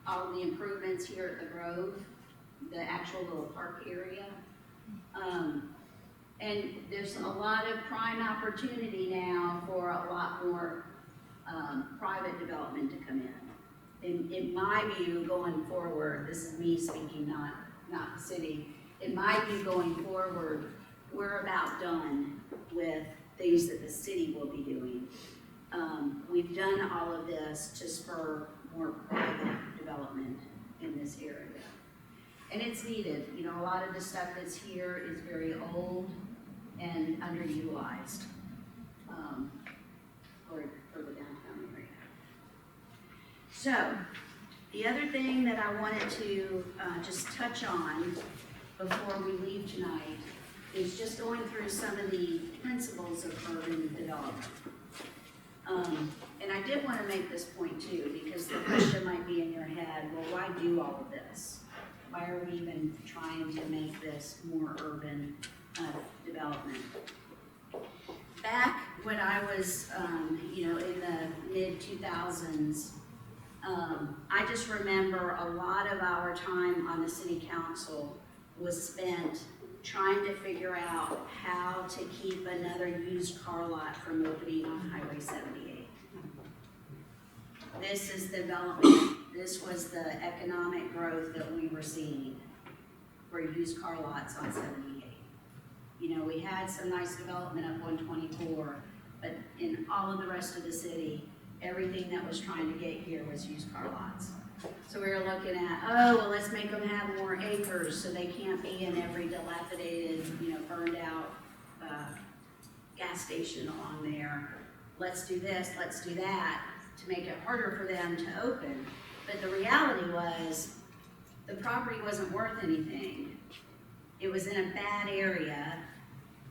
all of the improvements here at the Grove, the actual little park area. And there's a lot of prime opportunity now for a lot more private development to come in. In my view, going forward, this is me speaking, not the city. In my view, going forward, we're about done with things that the city will be doing. We've done all of this to spur more private development in this area. And it's needed. A lot of the stuff that's here is very old and underutilized for the downtown area. So, the other thing that I wanted to just touch on before we leave tonight is just going through some of the principles of urban development. And I did want to make this point too, because the question might be in your head, well, why do all of this? Why are we even trying to make this more urban development? Back when I was, in the mid-2000s, I just remember a lot of our time on the city council was spent trying to figure out how to keep another used car lot from opening on Highway 78. this is the development, this was the economic growth that we were seeing for used car lots on 78. You know, we had some nice development up 124, but in all of the rest of the city, everything that was trying to get here was used car lots. So we were looking at, oh, well, let's make them have more acres so they can't be in every dilapidated, you know, burned out gas station along there. Let's do this, let's do that, to make it harder for them to open. But the reality was, the property wasn't worth anything. It was in a bad area,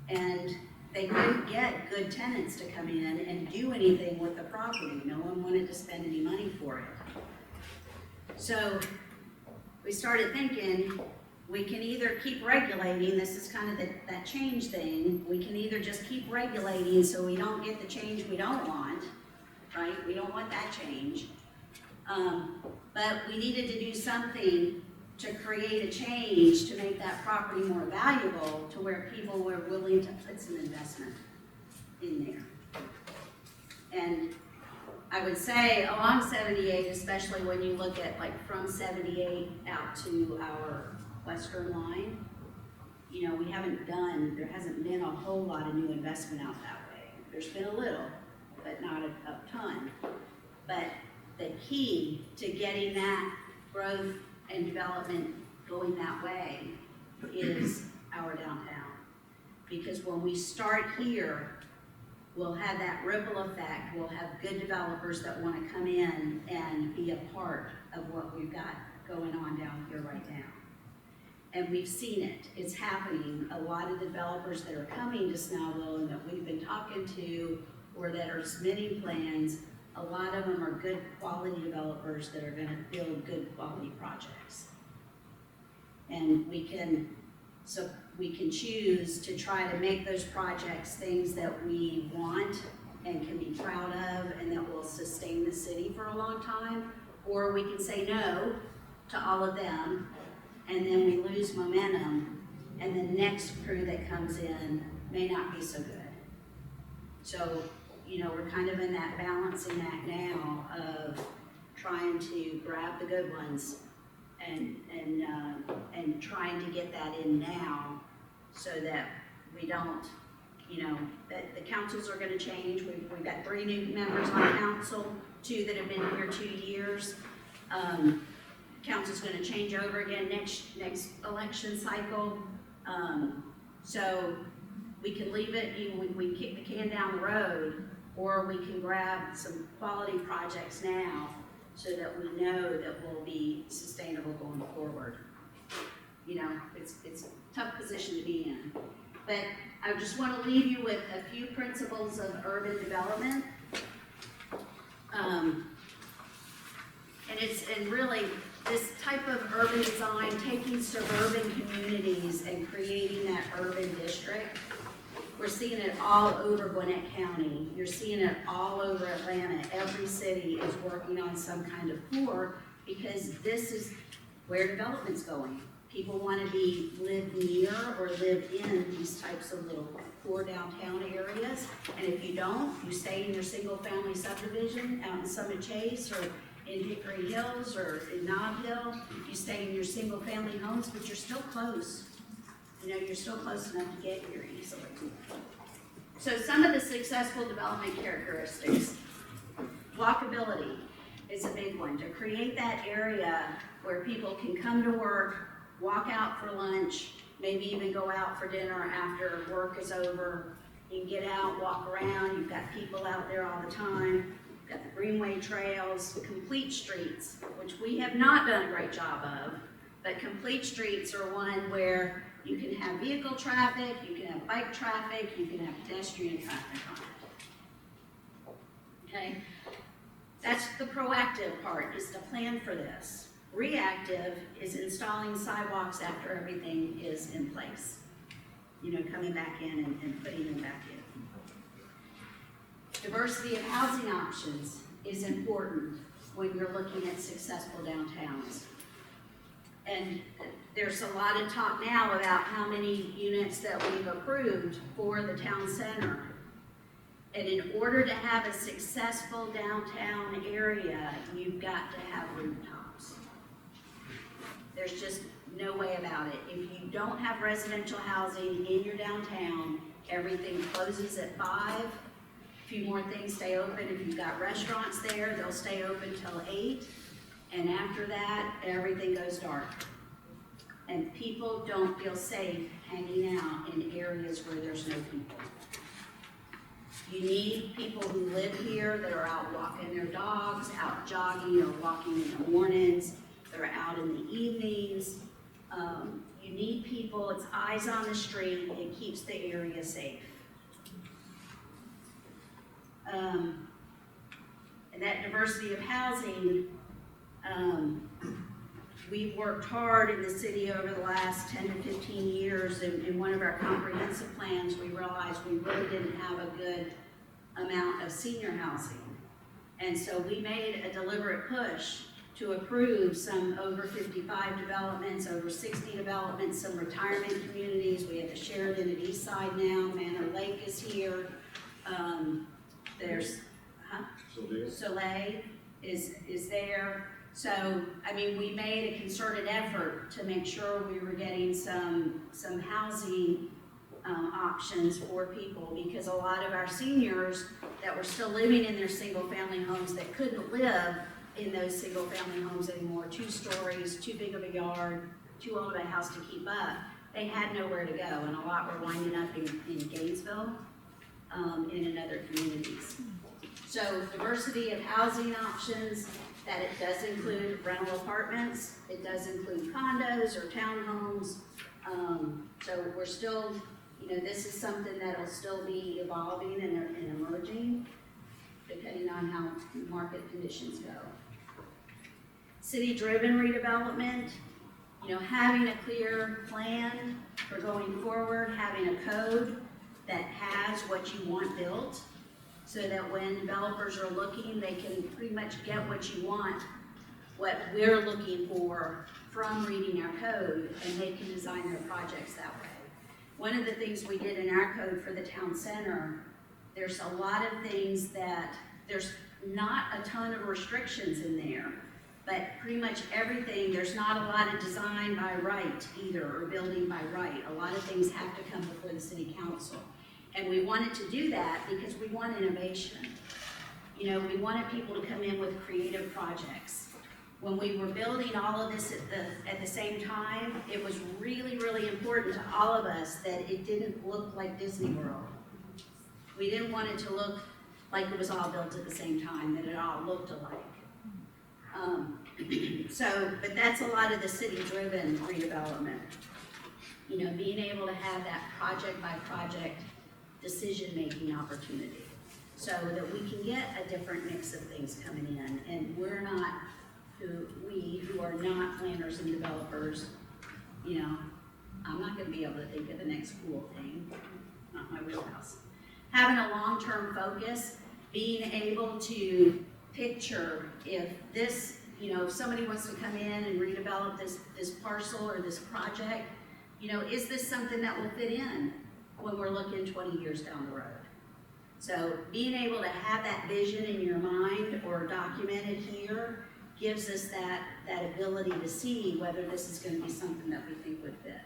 and they couldn't get good tenants to come in and do anything with the property. No one wanted to spend any money for it. So we started thinking, we can either keep regulating, this is kind of that change thing, we can either just keep regulating so we don't get the change we don't want, right? We don't want that change. But we needed to do something to create a change to make that property more valuable to where people were willing to put some investment in there. And I would say along 78, especially when you look at like from 78 out to our western line, you know, there hasn't been a whole lot of new investment out that way. There's been a little, but not a ton. But the key to getting that growth and development going that way is our downtown. Because when we start here, we'll have that ripple effect. We'll have good developers that want to come in and be a part of what we've got going on down here right now. And we've seen it. It's happening. A lot of developers that are coming to Snellville and that we've been talking to or that are submitting plans, a lot of them are good quality developers that are going to build good quality projects. And we can choose to try to make those projects things that we want and can be proud of and that will sustain the city for a long time, or we can say no to all of them and then we lose momentum and the next crew that comes in may not be so good. So, you know, we're kind of in that balancing act now of trying to grab the good ones and trying to get that in now so that we don't, you know, that the councils are going to change. We've got 3 new members on council, 2 that have been here 2 years. Council's going to change over again next election cycle. So we can leave it, you know, we kick the can down the road, or we can grab some quality projects now so that we know that we'll be sustainable going forward. You know, it's a tough position to be in. But I just want to leave you with a few principles of urban development. And really, this type of urban design, taking suburban communities and creating that urban district, we're seeing it all over Gwinnett County. You're seeing it all over Atlanta. Every city is working on some kind of core because this is where development's going. People want to live near or live in these types of little core downtown areas. And if you don't, you stay in your single family subdivision out in Summit Chase or in Hickory Hills or in Nob Hill. You stay in your single family homes, but you're still close. You know, you're still close enough to get here easily. So some of the successful development characteristics. Walkability is a big one. To create that area where people can come to work, walk out for lunch, maybe even go out for dinner after work is over. You can get out, walk around. You've got people out there all the time. You've got the greenway trails, complete streets, which we have not done a great job of, but complete streets are one where you can have vehicle traffic, you can have bike traffic, you can have pedestrian traffic on it. Okay? That's the proactive part, is to plan for this. Reactive is installing sidewalks after everything is in place. You know, coming back in and putting them back in. Diversity of housing options is important when you're looking at successful downtowns. And there's a lot of talk now about how many units that we've approved for the town center. And in order to have a successful downtown area, you've got to have rooftops. There's just no way about it. If you don't have residential housing in your downtown, everything closes at 5. A few more things stay open. If you've got restaurants there, they'll stay open till 8. And after that, everything goes dark. And people don't feel safe hanging out in areas where there's no people. You need people who live here that are out walking their dogs, out jogging or walking in the mornings, that are out in the evenings. You need people, it's eyes on the street, it keeps the area safe. And that diversity of housing, we've worked hard in the city over the last 10 to 15 years. In one of our comprehensive plans, we realized we really didn't have a good amount of senior housing. And so we made a deliberate push to approve some over 55 developments, over 60 developments, some retirement communities. We have the Sheridan at Eastside now, Manor Lake is here. There's, Soleil is there. So, I mean, we made a concerted effort to make sure we were getting some housing options for people, because a lot of our seniors that were still living in their single-family homes that couldn't live in those single-family homes anymore, 2 stories, too big of a yard, too old of a house to keep up, they had nowhere to go, and a lot were winding up in Gainesville and in other communities. So diversity of housing options, that it does include rental apartments, it does include condos or townhomes. So we're still, this is something that'll still be evolving and emerging, depending on how market conditions go. City-driven redevelopment, having a clear plan for going forward, having a code that has what you want built, so that when developers are looking, they can pretty much get what you want, what we're looking for from reading our code, and they can design their projects that way. One of the things we did in our code for the town center, there's a lot of things that, there's not a ton of restrictions in there, but pretty much everything, there's not a lot of design by right either, or building by right. A lot of things have to come before the city council. And we wanted to do that because we want innovation. We wanted people to come in with creative projects. When we were building all of this at the same time, it was really, really important to all of us that it didn't look like Disney World. We didn't want it to look like it was all built at the same time, that it all looked alike. But that's a lot of the city-driven redevelopment. Being able to have that project-by-project decision-making opportunity, so that we can get a different mix of things coming in, and we who are not planners and developers, I'm not going to be able to think of the next cool thing, not my wheelhouse. Having a long-term focus, being able to picture if this, if somebody wants to come in and redevelop this parcel or this project, is this something that will fit in when we're looking 20 years down the road? So being able to have that vision in your mind or documented here gives us that ability to see whether this is going to be something that we think would fit.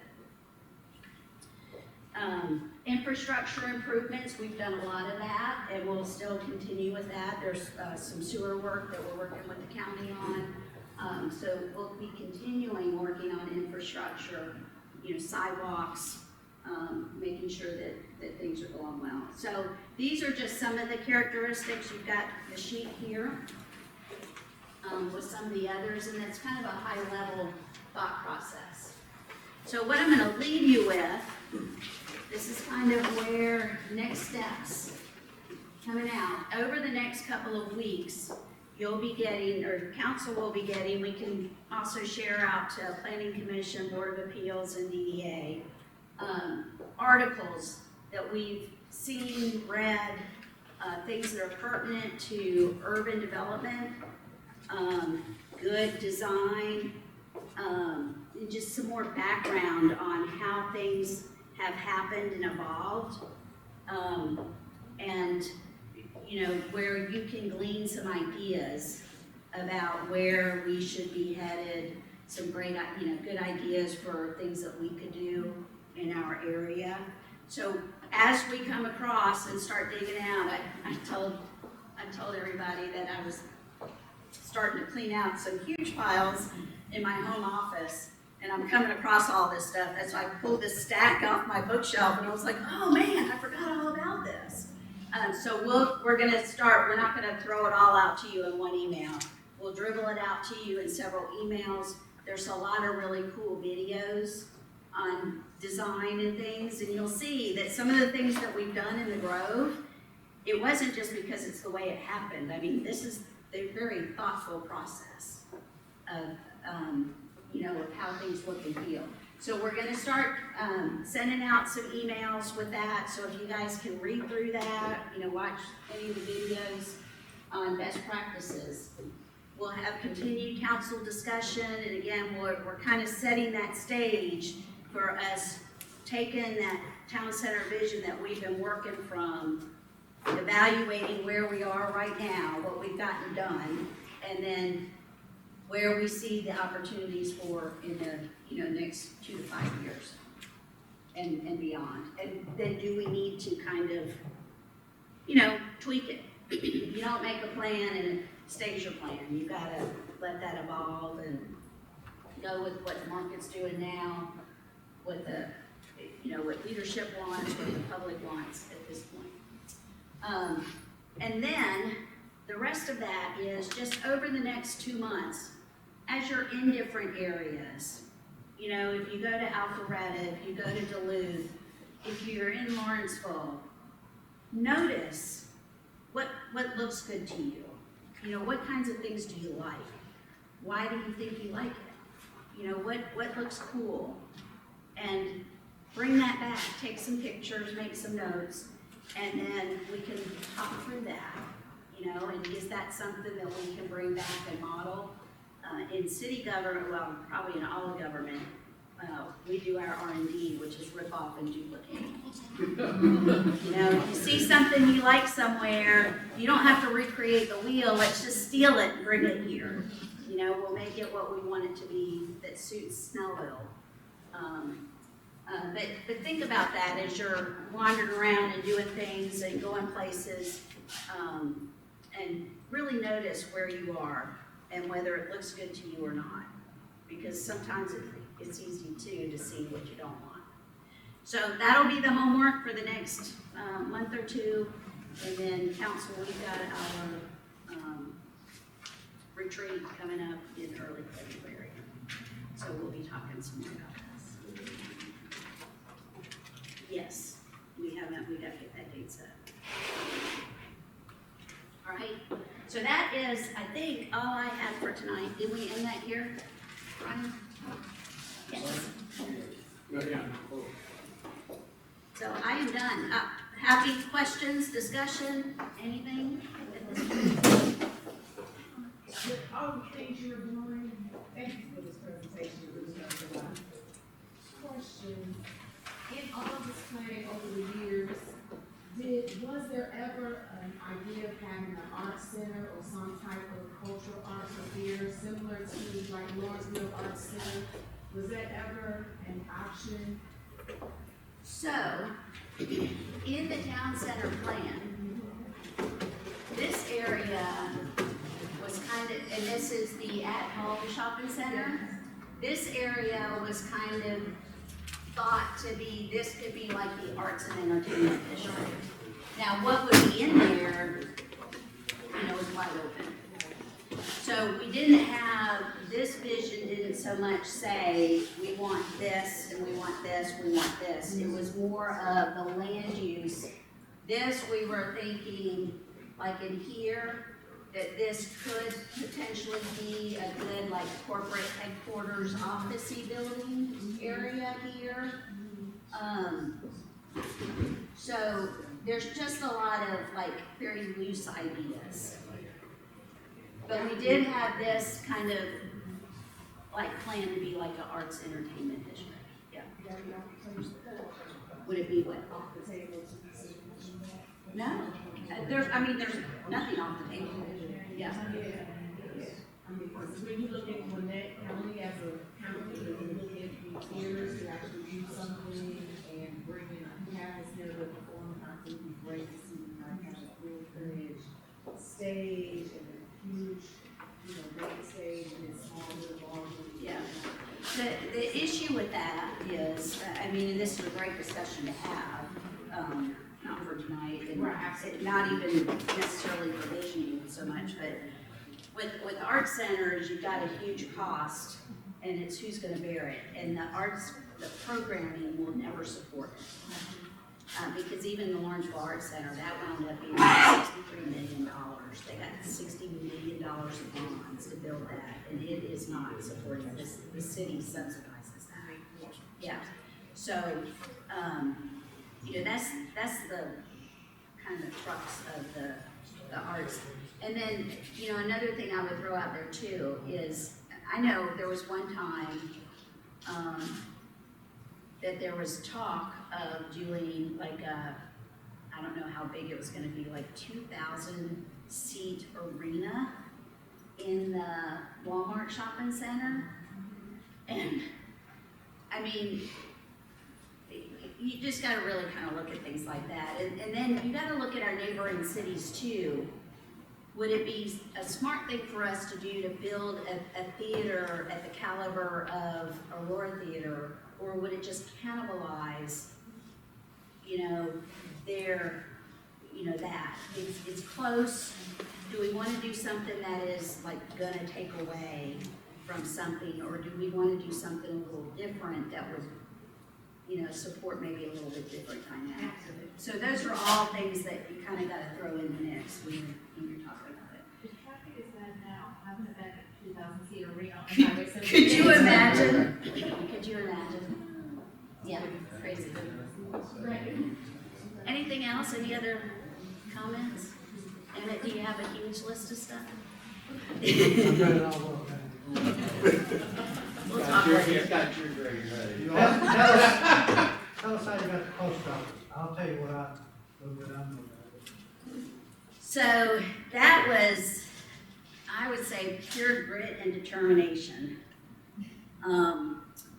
Infrastructure improvements, we've done a lot of that, and we'll still continue with that. There's some sewer work that we're working with the county on. So we'll be continuing working on infrastructure, sidewalks, making sure that things are going well. So these are just some of the characteristics. You've got the sheet here with some of the others, and that's kind of a high-level thought process. So what I'm going to leave you with, this is kind of where next steps coming out. Over the next couple of weeks, you'll be getting, or council will be getting, we can also share out to Planning Commission, Board of Appeals, and DEA, articles that we've seen, read, things that are pertinent to urban development, good design, and just some more background on how things have happened and evolved. And where you can glean some ideas about where we should be headed, some great, good ideas for things that we could do in our area. So as we come across and start digging out, I told everybody that I was starting to clean out some huge piles in my home office, and I'm coming across all this stuff. And so I pulled this stack off my bookshelf, and I was like, oh man, I forgot all about this. So we're gonna start, we're not gonna throw it all out to you in one email. We'll dribble it out to you in several emails. There's a lot of really cool videos on design and things, and you'll see that some of the things that we've done in the Grove, it wasn't just because it's the way it happened. I mean, this is a very thoughtful process of, of how things look and feel. So we're gonna start sending out some emails with that, so if you guys can read through that, watch any of the videos on best practices. We'll have continued council discussion, and again, we're kind of setting that stage for us taking that town center vision that we've been working from, evaluating where we are right now, what we've gotten done, and then where we see the opportunities for in the next 2 to 5 years and beyond. And then do we need to kind of tweak it? You don't make a plan and it stays your plan. You gotta let that evolve and go with what the market's doing now, what what leadership wants, what the public wants at this point. And then the rest of that is just over the next 2 months, as you're in different areas, if you go to Alpharetta, if you go to Duluth, if you're in Lawrenceville, notice what looks good to you. What kinds of things do you like? Why do you think you like it? What looks cool? And bring that back, take some pictures, make some notes, and then we can talk through that, and is that something that we can bring back and model? In city government, well, probably in all of government, we do our R&D, which is rip off and duplicate. If you see something you like somewhere, you don't have to recreate the wheel, let's just steal it and bring it here. We'll make it what we want it to be that suits Snellville. But think about that as you're wandering around and doing things and going places, and really notice where you are and whether it looks good to you or not. Because sometimes it's easy too to see what you don't want. So that'll be the homework for the next month or two. And then council, we've got our retreat coming up in early February. So we'll be talking some more about this. Yes, we got to get that date set. All right, so that is, I think, all I had for tonight. Did we end that here, Brian? Yes. So I am done. Happy questions, discussion, anything at this point? With all the things you're doing, thank you for this presentation, it really helps a lot. Question, in all of this planning over the years, was there ever an idea of having an art center or some type of cultural arts affair similar to like Lawrenceville Arts Center? Was that ever an option? So, in the town center plan, this area was kind of, and this is the at-home shopping center. This area was kind of thought to be, this could be like the arts and entertainment district. Now, what would be in there, is wide open. So we didn't have, this vision didn't so much say, we want this, and we want this, we want this. It was more of the land use. This, we were thinking, like in here, that this could potentially be a good, like, corporate headquarters, office-y building area here. So there's just a lot of, like, very loose ideas. But we did have this kind of, like, plan to be like an arts entertainment district. Yeah. Would it be what? Off the table to consider that? No, there's nothing off the table. Yeah. I mean, because when you look at Gwinnett County as a county, and you look at the years to actually do something and bring in, have this near the performance, I think it'd be great to see, like, have a full-fledged stage and a huge, big stage and a small little ballroom. Yeah. The issue with that is, and this is a great discussion to have, not for tonight, and Right. not even necessarily for visioning so much, but with art centers, you've got a huge cost, and it's who's gonna bear it, and the programming will never support it. Because even the Lawrenceville Art Center, that wound up being $63 million. They got $60 million of bonds to build that, and it is not supporting this. The city subsidizes that. Yeah. So, that's the kind of crux of the arts. And then, another thing I would throw out there too is, I know there was one time, that there was talk of doing like I don't know how big it was gonna be, like 2,000 seat arena in the Walmart shopping center. And, you just gotta really kind of look at things like that. And then you gotta look at our neighboring cities too. Would it be a smart thing for us to do to build a theater at the caliber of Aurora Theater, or would it just cannibalize, that? It's close. Do we want to do something that is like gonna take away from something, or do we want to do something a little different that would, support maybe a little bit different dynamic? So those are all things that you kind of got to throw in the mix when you're talking about it. The traffic is bad now, having a bad 2,000 seat arena on Could- Highway 70. Could you imagine? Could you imagine? Yeah, crazy. Anything else? Any other comments? Emmett, do you have a huge list of stuff? I've got it all up. We'll talk later. He's got your grade ready. Tell us how you got the post office. I'll tell you what I'm doing. So that was, I would say, pure grit and determination.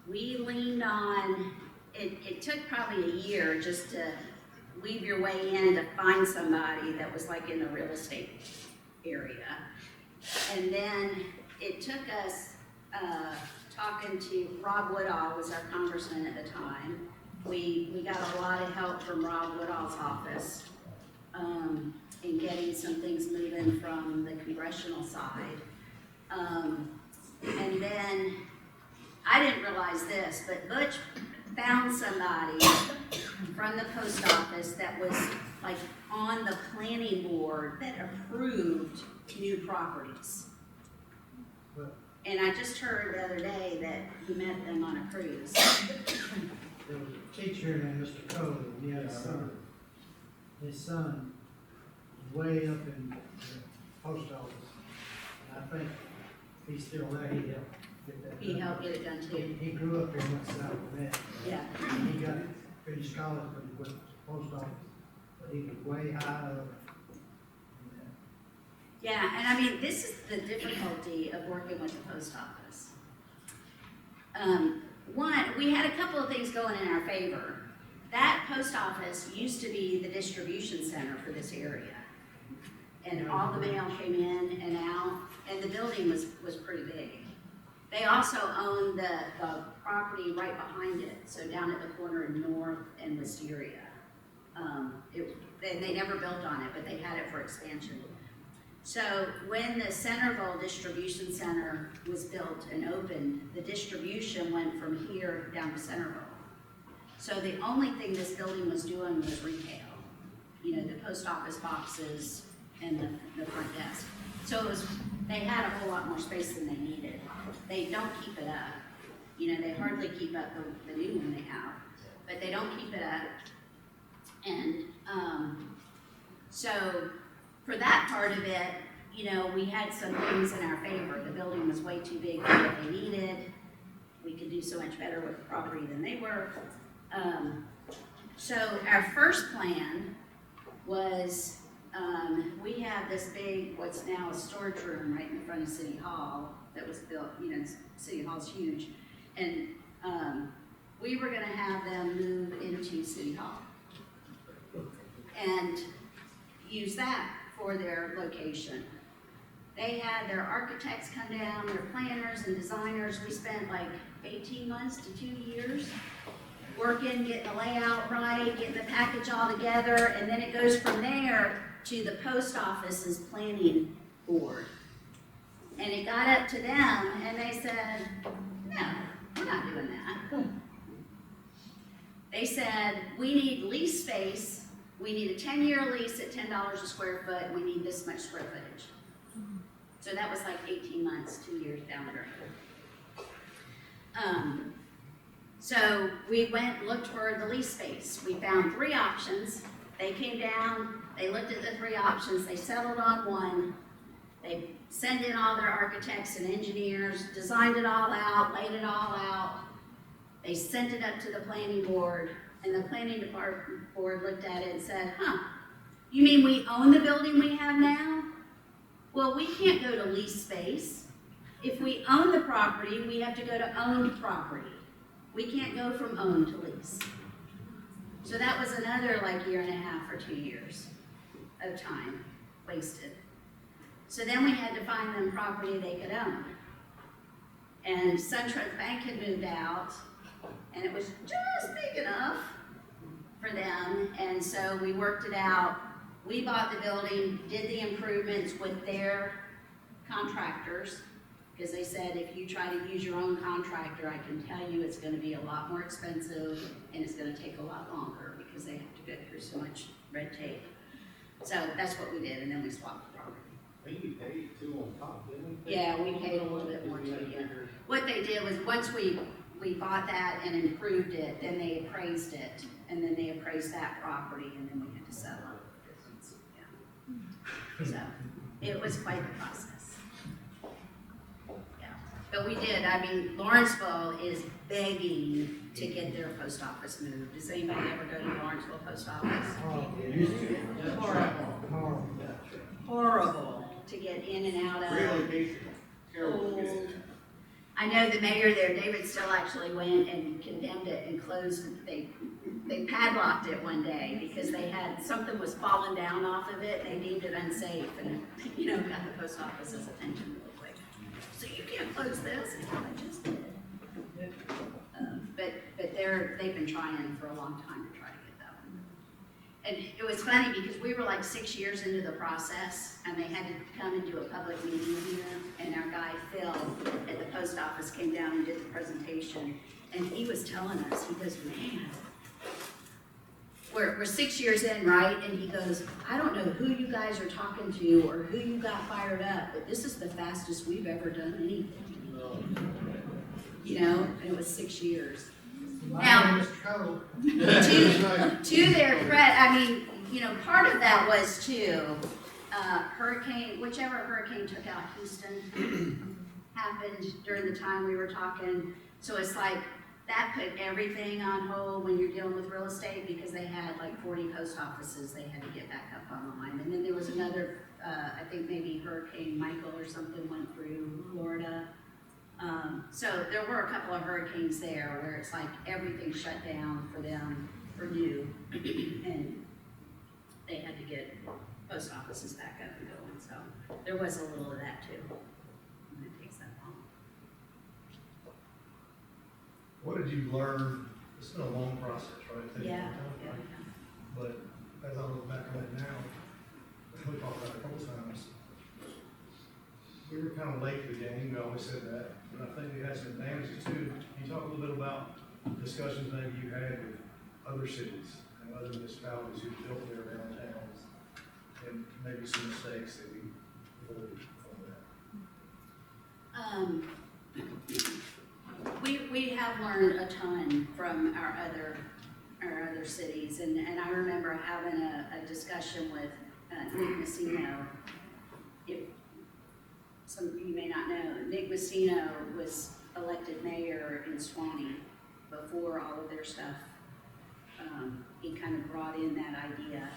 We leaned on, it took probably a year just to weave your way in to find somebody that was like in the real estate area. And then it took us talking to Rob Woodall, was our congressman at the time. We got a lot of help from Rob Woodall's office in getting some things moving from the congressional side. And then, I didn't realize this, but Butch found somebody from the post office that was like on the planning board that approved new properties. What? And I just heard the other day that he met them on a cruise. There was a teacher named Mr. Cole, and he had a son. His son was way up in the post office. And I think he's still there. He helped get that He done. helped get it done too. He grew up here in West South Gwinnett. Yeah. And he got finished college, but he went to the post office. But he was way high up. Yeah, and I mean, this is the difficulty of working with the post office. One, we had a couple of things going in our favor. That post office used to be the distribution center for this area. And all the mail came in and out, and the building was pretty big. They also owned the property right behind it, so down at the corner of North and Wisteria. They never built on it, but they had it for expansion. So when the Snellville distribution center was built and opened, the distribution went from here down to Snellville. So the only thing this building was doing was retail. The post office boxes and the front desk. So they had a whole lot more space than they needed. They don't keep it up. They hardly keep up the new one they have, but they don't keep it up. And so for that part of it, we had some things in our favor. The building was way too big for what they needed. We could do so much better with the property than they were. So our first plan was we have this big, what's now a storage room right in front of City Hall that was built, you know, City Hall's huge. And, we were gonna have them move into City Hall and use that for their location. They had their architects come down, their planners and designers. We spent like 18 months to 2 years working, getting the layout right, getting the package all together, and then it goes from there to the post office's planning board. And it got up to them, and they said, no, we're not doing that. They said, we need lease space, we need a 10-year lease at $10 a square foot, and we need this much square footage. So that was like 18 months, 2 years down the road. So we went and looked for the lease space. We found 3 options. They came down, they looked at the 3 options, they settled on one. They sent in all their architects and engineers, designed it all out, laid it all out. They sent it up to the planning board, and the planning department board looked at it and said, you mean we own the building we have now? Well, we can't go to lease space. If we own the property, we have to go to owned property. We can't go from owned to lease. So that was another like 1.5 or 2 years of time wasted. So then we had to find them property they could own. And SunTrust Bank had moved out, and it was just big enough for them, and so we worked it out. We bought the building, did the improvements with their contractors, because they said if you try to use your own contractor, I can tell you it's gonna be a lot more expensive, and it's gonna take a lot longer, because they have to go through so much red tape. So that's what we did, and then we swapped the property. I think you paid 2 on top, didn't we? Yeah, we paid a little bit more too, yeah. What they did was, once we bought that and improved it, then they appraised it, and then they appraised that property, and then we had to sell it. Yeah. So, it was quite the process. Yeah, but we did. I mean, Lawrenceville is begging to get their post office moved. Does anybody ever go to Lawrenceville post office? Horrible. Horrible to get in and out of. Relocation. Old. I know the mayor there, David Still, actually went and condemned it and closed, they padlocked it one day because they had, something was falling down off of it, they deemed it unsafe, and, you know, got the post office's attention real quick. So you can't close this, and I just did. But they've been trying for a long time to try to get that one. And it was funny because we were like 6 years into the process, and they had to come and do a public meeting here, and our guy Phil at the post office came down and did the presentation, and he was telling us, he goes, man, we're 6 years in, right? And he goes, I don't know who you guys are talking to or who you got fired up, but this is the fastest we've ever done anything. You know, and it was 6 years. Now, Mr. Cole. to their credit, I mean, you know, part of that was too, whichever hurricane took out Houston happened during the time we were talking. So it's like, that put everything on hold when you're dealing with real estate because they had like 40 post offices they had to get back up online. And then there was another, I think maybe Hurricane Michael or something went through Florida. So there were a couple of hurricanes there where it's like everything shut down for them for new, and they had to get post offices back up and going. So there was a little of that too. And it takes that long. What did you learn? It's been a long process, right? It takes a long Yeah, time, yeah, right? But as I look back on it now, we talked about it a couple times. We were kind of late to the game, we always said that, but I think we had some advantages too. Can you talk a little bit about discussions maybe you had with other cities and other municipalities who built their downtowns and maybe some mistakes that we avoided from that? We have learned a ton from our other cities, and I remember having a discussion with Nick Messino. Some of you may not know, Nick Messino was elected mayor in Swanee before all of their stuff. He kind of brought in that idea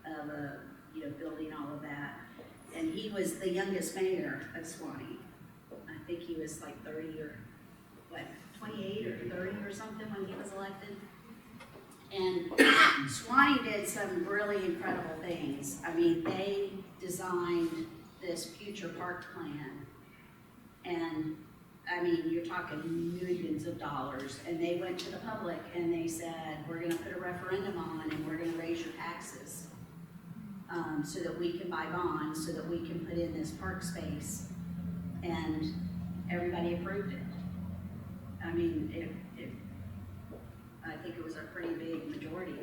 of building all of that. And he was the youngest mayor of Swanee. I think he was like 30 or, 28 or 30 or something when he was elected. And Swanee did some really incredible things. I mean, they designed this future park plan. And, I mean, you're talking millions of dollars. And they went to the public and they said, we're gonna put a referendum on and we're gonna raise your taxes. So that we can buy bonds, so that we can put in this park space. And everybody approved it. I mean, I think it was a pretty big majority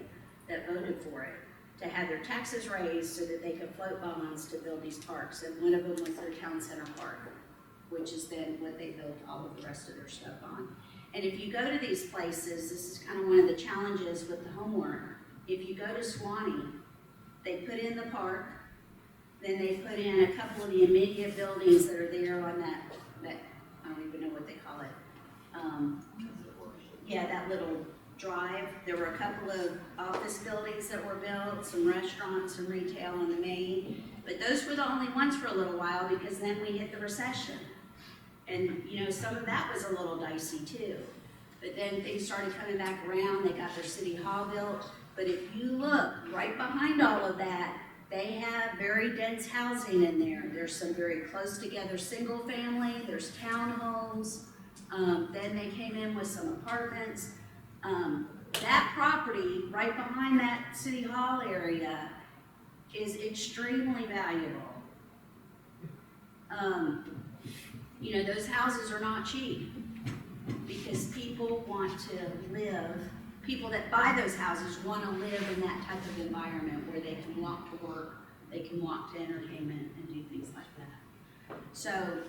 that voted for it, to have their taxes raised so that they could float bonds to build these parks. And one of them was their town center park, which is then what they built all of the rest of their stuff on. And if you go to these places, this is kind of one of the challenges with the homework. If you go to Swanee, they put in the park, then they put in a couple of the immediate buildings that are there on that I don't even know what they call it. Yeah, that little drive. There were a couple of office buildings that were built, some restaurants, some retail on the main. But those were the only ones for a little while because then we hit the recession. And some of that was a little dicey too. But then things started coming back around. They got their city hall built. But if you look right behind all of that, they have very dense housing in there. There's some very close together single family, there's townhomes. Then they came in with some apartments. That property right behind that city hall area is extremely valuable. Those houses are not cheap because people want to live. People that buy those houses want to live in that type of environment where they can walk to work, they can walk to entertainment and do things like that. So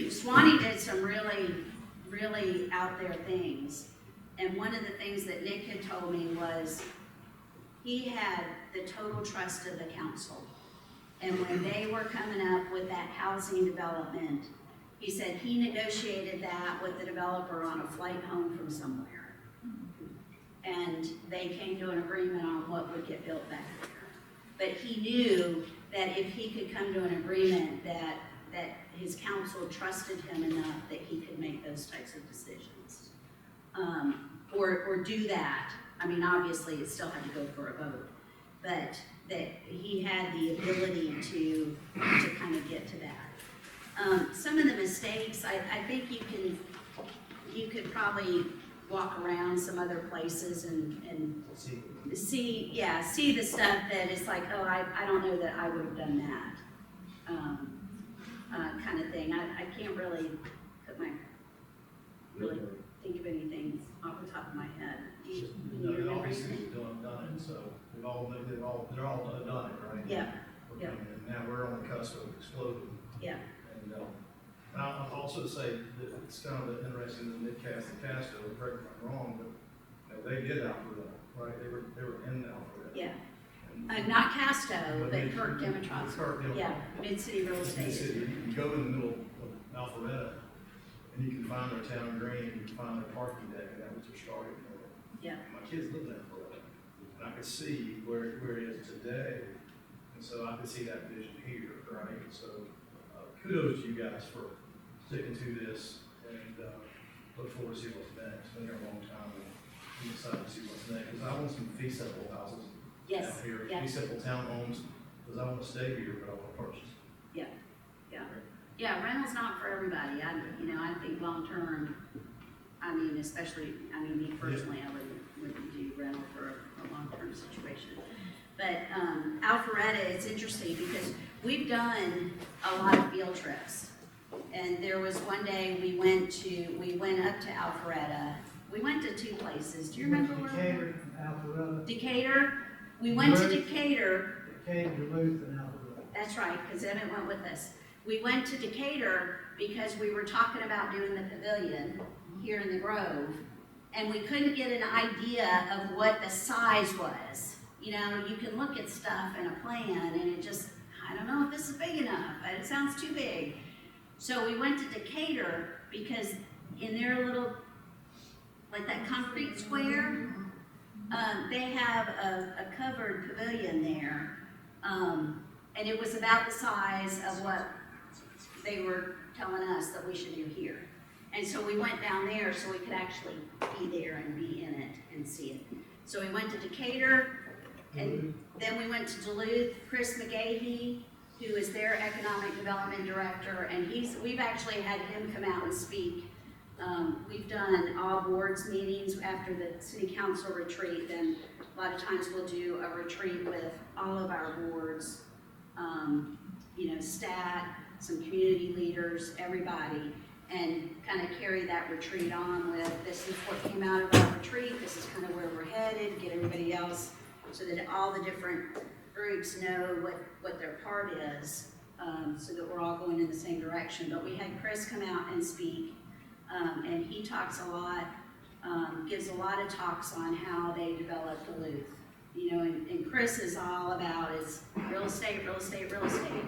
Swanee did some really, really out there things. And one of the things that Nick had told me was he had the total trust of the council. And when they were coming up with that housing development, he said he negotiated that with the developer on a flight home from somewhere. And they came to an agreement on what would get built back there. But he knew that if he could come to an agreement that his council trusted him enough that he could make those types of decisions. Or do that. I mean, obviously it still had to go for a vote, but that he had the ability to kind of get to that. Some of the mistakes, I think you could probably walk around some other places and see the stuff that is like, oh, I don't know that I would have done that, kind of thing. I can't really think of anything off the top of my head. No, obviously we've done it, so they're all done it, right? Yeah. Yeah. And now we're on the cusp of exploding. Yeah. And I'll also say that it's kind of interesting that Nick Cass and Casto, correct me if I'm wrong, but they did Alpharetta, right? They were in Alpharetta. Yeah. And Not Casto, but Kirk Demetros. Kirk Demetros. Yeah, Mid-City Real Estate. You can go in the middle of Alpharetta and you can find their town green, you can find their parking deck, and that was their starting point. Yeah. My kids lived in Alpharetta, and I could see where it is today, and so I could see that vision here, right? So kudos to you guys for sticking to this, and look forward to see what's next. Been here a long time, and I'm excited to see what's next, because I want some fee simple houses Yes. out here, Yeah. fee simple townhomes, because I want to stay here, but I want to purchase. Yeah, rental's not for everybody. I think long-term, especially, me personally, I wouldn't do rental for a long-term situation. But Alpharetta, it's interesting because we've done a lot of field trips. And there was one day we went up to Alpharetta. We went to two places. Do you remember where we went? Decatur, Alpharetta. Decatur. We went to Decatur. Decatur, Duluth, and Alpharetta. That's right, because Emmett went with us. We went to Decatur because we were talking about doing the pavilion here in the Grove, and we couldn't get an idea of what the size was. You can look at stuff in a plan, and it just, I don't know if this is big enough. It sounds too big. So we went to Decatur because in their little, like that concrete square, they have a covered pavilion there And it was about the size of what they were telling us that we should do here. And so we went down there so we could actually be there and be in it and see it. So we went to Decatur, and then we went to Duluth. Chris McGahee, who is their economic development director, and we've actually had him come out and speak. We've done all boards meetings after the city council retreat, then a lot of times we'll do a retreat with all of our boards, stat, some community leaders, everybody, and kind of carry that retreat on with, this is what came out of our retreat, this is kind of where we're headed, get everybody else, so that all the different groups know what their part is, so that we're all going in the same direction. But we had Chris come out and speak, and he talks a lot, gives a lot of talks on how they develop Duluth. And Chris is all about is real estate, real estate, real estate.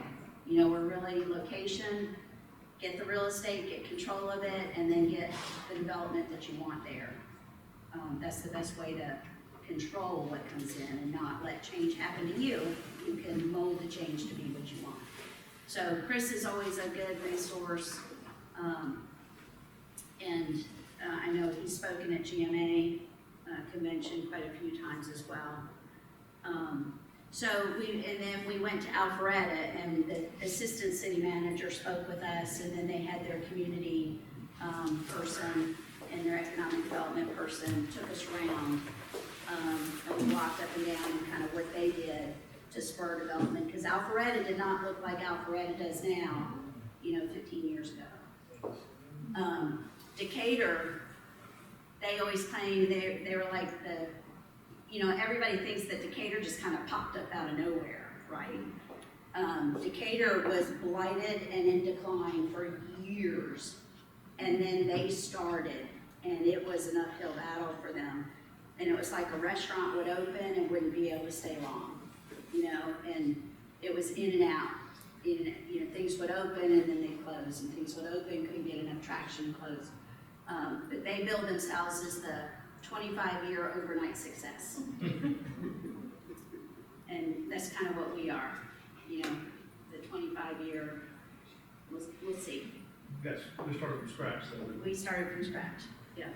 We're really location, get the real estate, get control of it, and then get the development that you want there. That's the best way to control what comes in and not let change happen to you. You can mold the change to be what you want. So Chris is always a good resource. I know he's spoken at GMA convention quite a few times as well. And then we went to Alpharetta, and the assistant city manager spoke with us, and then they had their community person and their economic development person took us around, and we walked up and down and kind of what they did to spur development, because Alpharetta did not look like Alpharetta does now, 15 years ago. Decatur, they always claim they were like everybody thinks that Decatur just kind of popped up out of nowhere, right? Decatur was blighted and in decline for years, and then they started, and it was an uphill battle for them. And it was like a restaurant would open and wouldn't be able to stay long, and it was in and out. Things would open and then they close, and things would open, couldn't get enough traction, close. But they billed themselves as the 25-year overnight success. And that's kind of what we are, the 25-year, we'll see. Yes, we started from scratch, so. We started from scratch, yeah.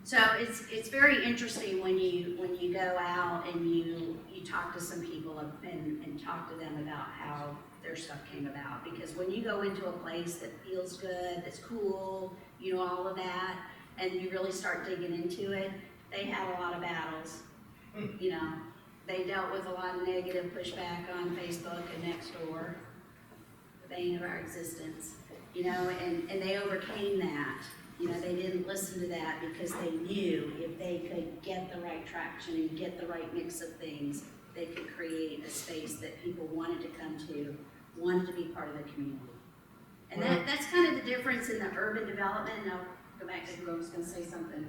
So it's very interesting when you go out and you talk to some people and talk to them about how their stuff came about. Because when you go into a place that feels good, that's cool, all of that, and you really start digging into it, they had a lot of battles. They dealt with a lot of negative pushback on Facebook and Nextdoor, the bane of our existence, and they overcame that. They didn't listen to that because they knew if they could get the right traction and get the right mix of things, they could create a space that people wanted to come to, wanted to be part of the community. And that's kind of the difference in the urban development. And I'll go back to who I was going to say something.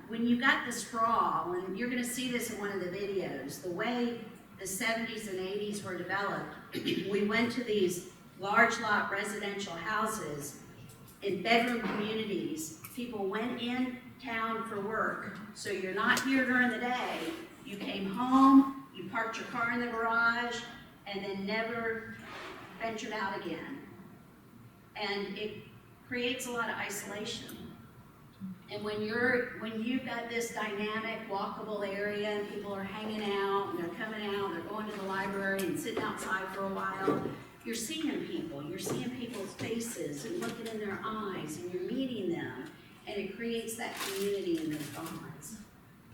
When you got the sprawl, and you're going to see this in one of the videos, the way the 70s and 80s were developed, we went to these large lot residential houses in bedroom communities. People went in town for work, so you're not here during the day. You came home, you parked your car in the garage, and then never ventured out again. And it creates a lot of isolation. And when you've got this dynamic, walkable area, and people are hanging out, and they're coming out, they're going to the library and sitting outside for a while, you're seeing people's faces and looking in their eyes, and you're meeting them, and it creates that community and those bonds.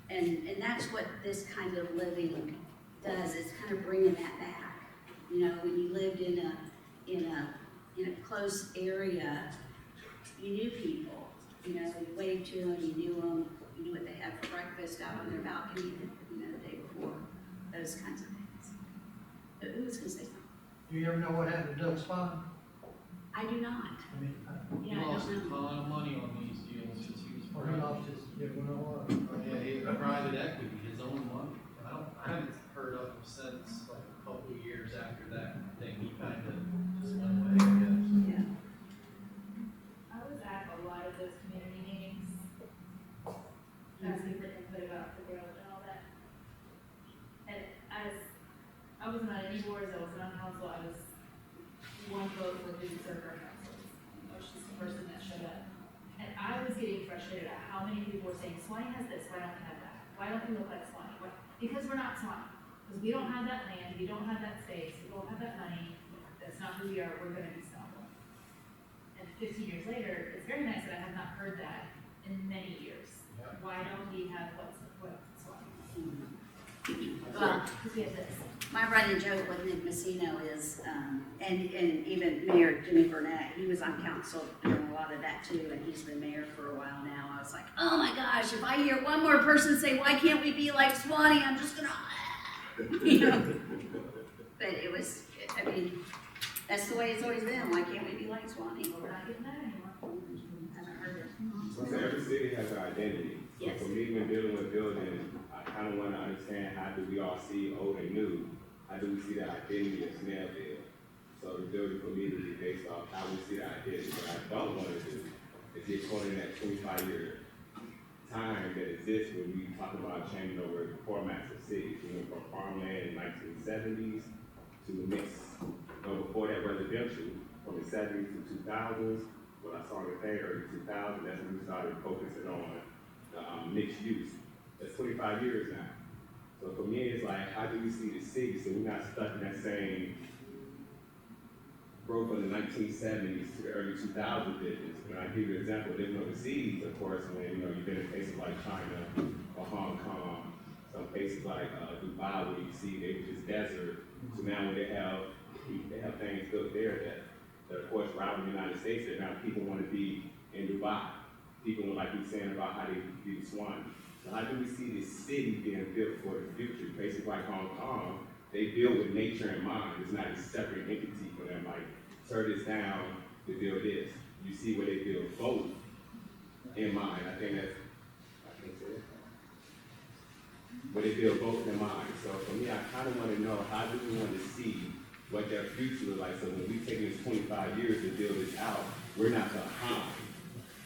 And that's what this kind of living does, is kind of bringing that back. When you lived in a close area, you knew people. You waved to them, you knew what they had for breakfast out on their balcony, the day before, those kinds of things. But who was going to say something? Do you ever know what happened to Doug's Farm? I do not. He Yeah, I lost a don't know. ton of money on these deals since he was Or he private. lost his, Yeah, he had private equity, his own money. I haven't heard of him since like a couple of years after that thing. He kind of just went away, I guess. Yeah. I was at a lot of those community meetings, asking for input about the growth and all that. And I saying, Swanee has this, why don't we have that? Why don't we look like Swanee? Because we're not Swanee. Because we don't have that land, we don't have that space, we don't have that money, that's not who we are, we're gonna be Snellville. And 15 years later, it's very nice that I have not heard that in many years. Yeah. Why don't we have what's Swanee? Well, Because we have this. my running joke with Nick Messino is, and even Mayor Jimmy Burnett, he was on council doing a lot of that too, and he's been mayor for a while now. I was like, oh my gosh, if I hear one more person say, why can't we be like Swanee, I'm just gonna, you know. But it was, I mean, that's the way it's always been. Why can't we be like Swanee? We're not getting that anymore. I haven't heard it. So every city has an identity. Yes. So for me, when dealing with building, I kind of want to understand how do we all see old and new? How do we see the identity of Snellville? So the building for me would be based off how we see the identity. What I don't want to do is get caught in that 25-year time that exists when we talk about changing over the formats of cities. We went from farmland in the 1970s to the mix, before that residential, from the 70s to 2000s. What I saw in the thing, early 2000s, that's when we started focusing on mixed use. That's 25 years now. So for me, it's like, how do we see the city so we're not stuck in that same growth from the 1970s to the early 2000s business? When I give you an example, living overseas, of course, when you've been in places like China or Hong Kong, some places like Dubai, where you see they were just desert. So now when they have things built there that of course rival the United States, that now people want to be in Dubai. People like you saying about how they do Swanee. So how do we see this city being built for the future? Places like Hong Kong, they build with nature in mind. It's not a separate entity for them, like tear this down to build this. You see where they build both in mind. I think that's, I can't say it. But they build both in mind. So for me, I kind of want to know, how do we want to see what their future is like? So when we take this 25 years to build this out, we're not behind.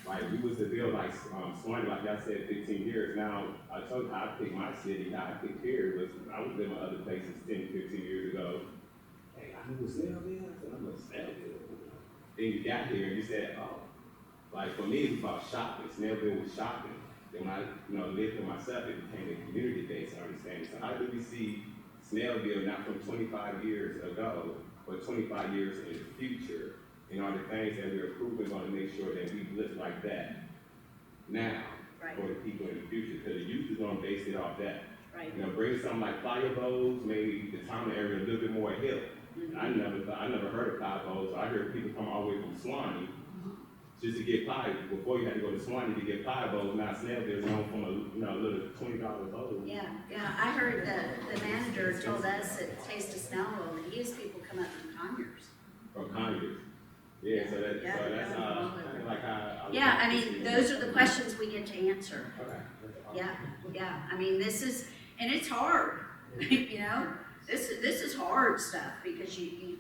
Like, we was to build like Swanee, like y'all said, 15 years. Now, I told you how I picked my city, how I picked here was, I was living in other places 10, 15 years ago. Hey, I knew Snellville. I said, I'm a Snellville. Then you got here and you said, oh. Like, for me, it was about shopping. Snellville was shopping. Then when I lived for myself, it became a community-based understanding. So how do we see Snellville not from 25 years ago, but 25 years in the future? Are the things that we're approving going to make sure that we live like that now Right. for the people in the future? Because the youth is going to base it off that. Right. Bring something like fire bowls, maybe the town area a little bit more hill. Mhm. I never heard of fire bowls. So I heard people come all the way from Swanee just to get fire. Before you had to go to Swanee to get fire bowls. Now Snellville is known from a little $20 bowl. Yeah, I heard the manager told us at Taste of Snellville that he has people come up from Conyers. From Conyers. Yeah, so that's Yeah, kind yeah. of like how. Yeah, I mean, those are the questions we get to answer. Okay. Yeah, I mean, this is, and it's hard, this is hard stuff, because you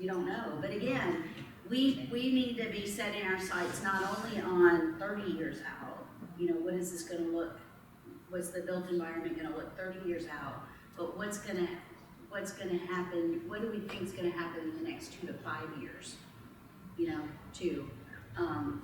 don't know. But again, we need to be setting our sights not only on 30 years out, what is this gonna look, what's the built environment gonna look 30 years out, but what's gonna happen, what do we think is gonna happen in the next 2 to 5 years, too.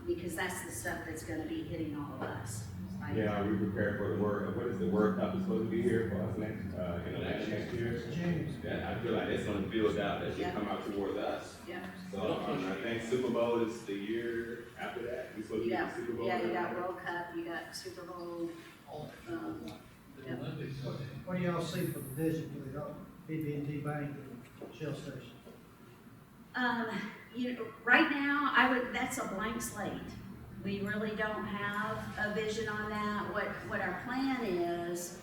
Because that's the stuff that's gonna be hitting all of us, right? Yeah, we prepared for the what is the World Cup is supposed to be here for us next year? James. I feel like that's gonna build out, that should Yeah. come out towards us. Yeah. So, I think Super Bowl is the year after that, we supposed to You be got, the Super Bowl. you got World Cup, you got Super Bowl, The Olympics, What do y'all see for the vision for the BB&T Bank and Shell Station? right now, that's a blank slate. We really don't have a vision on that. What our plan is,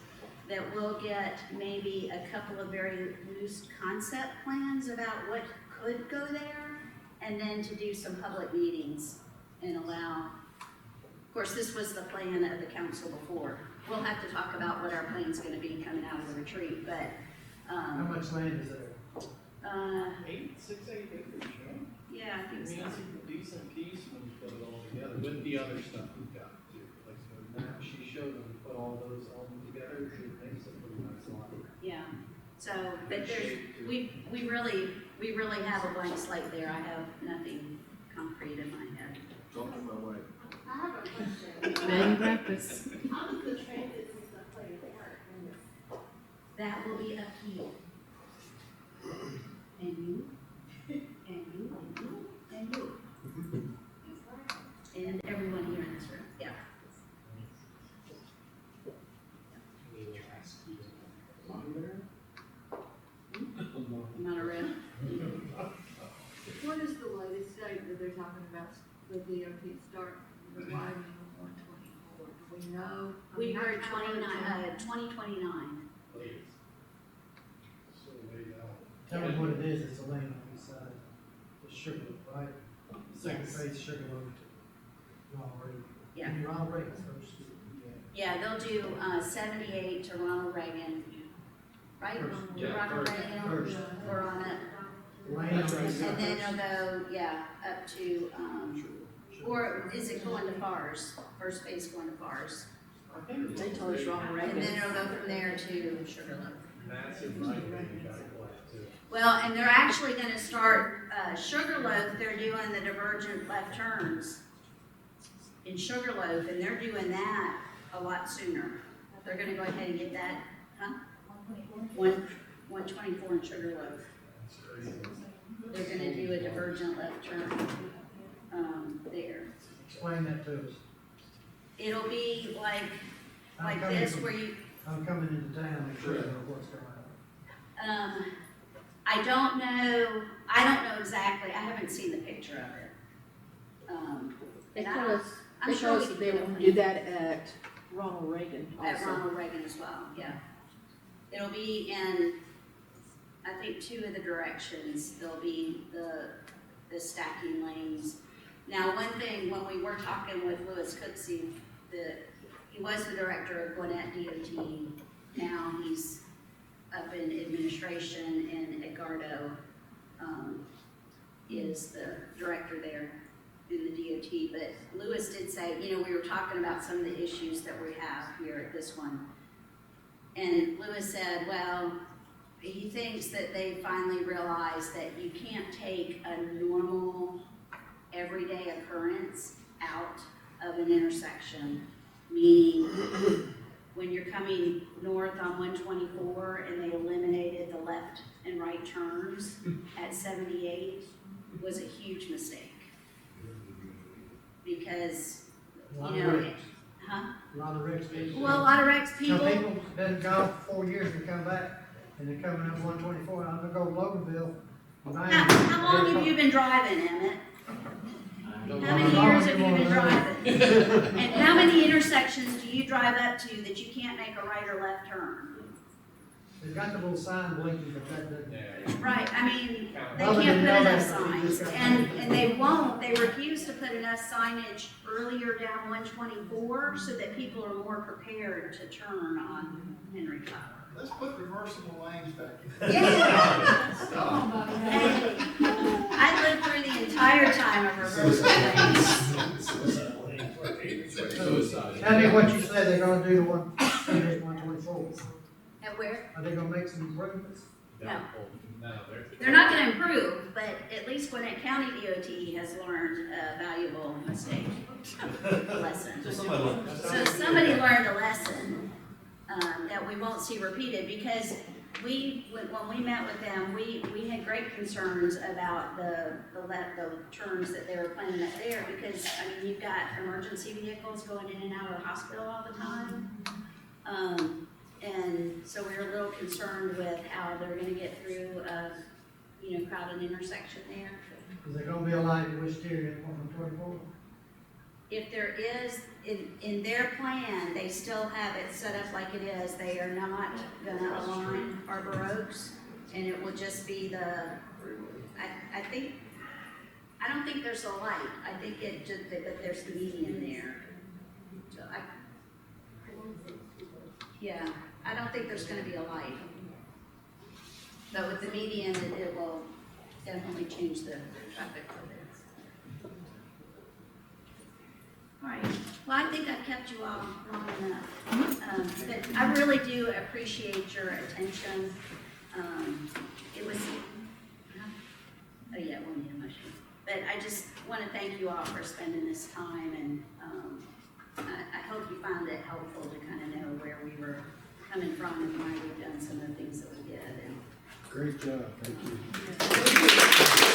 that we'll get maybe a couple of very loose concept plans about what could go there, and then to do some public meetings and allow, of course, this was the plan of the council before. We'll have to talk about what our plan's gonna be coming out of the retreat, but, How much land is there? 6, 8 acres, right? yeah, I I think mean, so. that's a decent piece when you put it all together, with the other stuff we've got too. Like the map she showed, when you put all those together, it makes a pretty nice lot. Yeah, so, but there's, we really have a blank slate there. I have nothing concrete in my head. Talk to my wife. I have a question. bed and breakfast. How does the transit system play a part in this? That will be up to you. And you, and you, and you, and you. And everyone here in this room, yeah. Monorail. What is the latest date that they're talking about the DOT start the widening of 124? Do we know? I We mean, heard how far is it? 2029. So way down. Tell me what it is, it's a lane on each side, it's Sugar, right? Second Yes. phase Sugar Loaf to Ronald Reagan. Yeah. And Ronald Reagan's first. Yeah, they'll do 78 to Ronald Reagan, right? First. Yeah, Ronald first. Reagan, First. or on it. Lane on each And side. then they'll go, yeah, up to, or is it going to Fars? First phase going to Fars. They told us Ronald And Reagan. then it'll go from there to Sugarloaf. Massive right lane you gotta collect too. Well, and they're actually gonna start, Sugarloaf, they're doing the divergent left turns in Sugarloaf, and they're doing that a lot sooner. They're gonna go ahead and get that, huh? 124 in Sugarloaf. They're gonna do a divergent left turn, there. Explain that to us. It'll be like I'm coming this, from- where you, I'm coming into town, make sure I know what's going on. I don't know exactly, I haven't seen the picture of it. They And told us, I'm they sure told we us can that they do would it. do that at Ronald Reagan At also. Ronald Reagan as well, yeah. It'll be in, I think, 2 of the directions. There'll be the stacking lanes. Now, one thing, when we were talking with Louis Cooksey, he was the director of Gwinnett DOT. Now he's up in administration, and Edgardo is the director there in the DOT. But Louis did say, we were talking about some of the issues that we have here at this one. And Louis said, well, he thinks that they finally realized that you can't take a normal, everyday occurrence out of an intersection. Meaning, when you're coming north on 124 and they eliminated the left and right turns at 78 was a huge mistake. Because, A lot you of know, wrecks. huh? A lot of wrecks. Well, a lot of wrecks Some people. people been gone for 4 years and come back, and they're coming up 124, I'm gonna go to Loganville. How long have you been driving, Emmett? How many years have you been driving? And how many intersections do you drive up to that you can't make a right or left turn? They've got the little sign blinking, but that doesn't. Yeah. Right, I mean, they Well, can't they put know enough that, but they signs, just got- and they won't, they refuse to put enough signage earlier down 124 so that people are more prepared to turn on Henry Cloud. Let's put reversible lanes back in. Yeah. Come on, Bobby. Hey, I lived through the entire time of reversal lanes. Suicide. Tell me what you said they're gonna do to 124. At where? Are they gonna make some improvements? No. No, They're not gonna improve, but at least Gwinnett County DOT has learned a valuable mistake, lesson. So somebody learned a lesson, that we won't see repeated, because when we met with them, we had great concerns about the turns that they were planning up there, because, you've got emergency vehicles going in and out of the hospital all the time. And so we were a little concerned with how they're gonna get through a, crowded intersection there. Is there gonna be a light at Wisteria at 124? If there is, in their plan, they still have it set up like it is. They are not gonna align Harbor Oaks, and it will just be I don't think there's a light. I think but there's the median there. So yeah, I don't think there's gonna be a light. But with the median, it will definitely change the traffic flow there. All right, well, I think I've kept you all long enough. But I really do appreciate your attention. It was, oh yeah, we'll need a motion. But I just want to thank you all for spending this time, and I hope you found it helpful to kind of know where we were coming from and why we've done some of the things that we did. And Great job, thank you.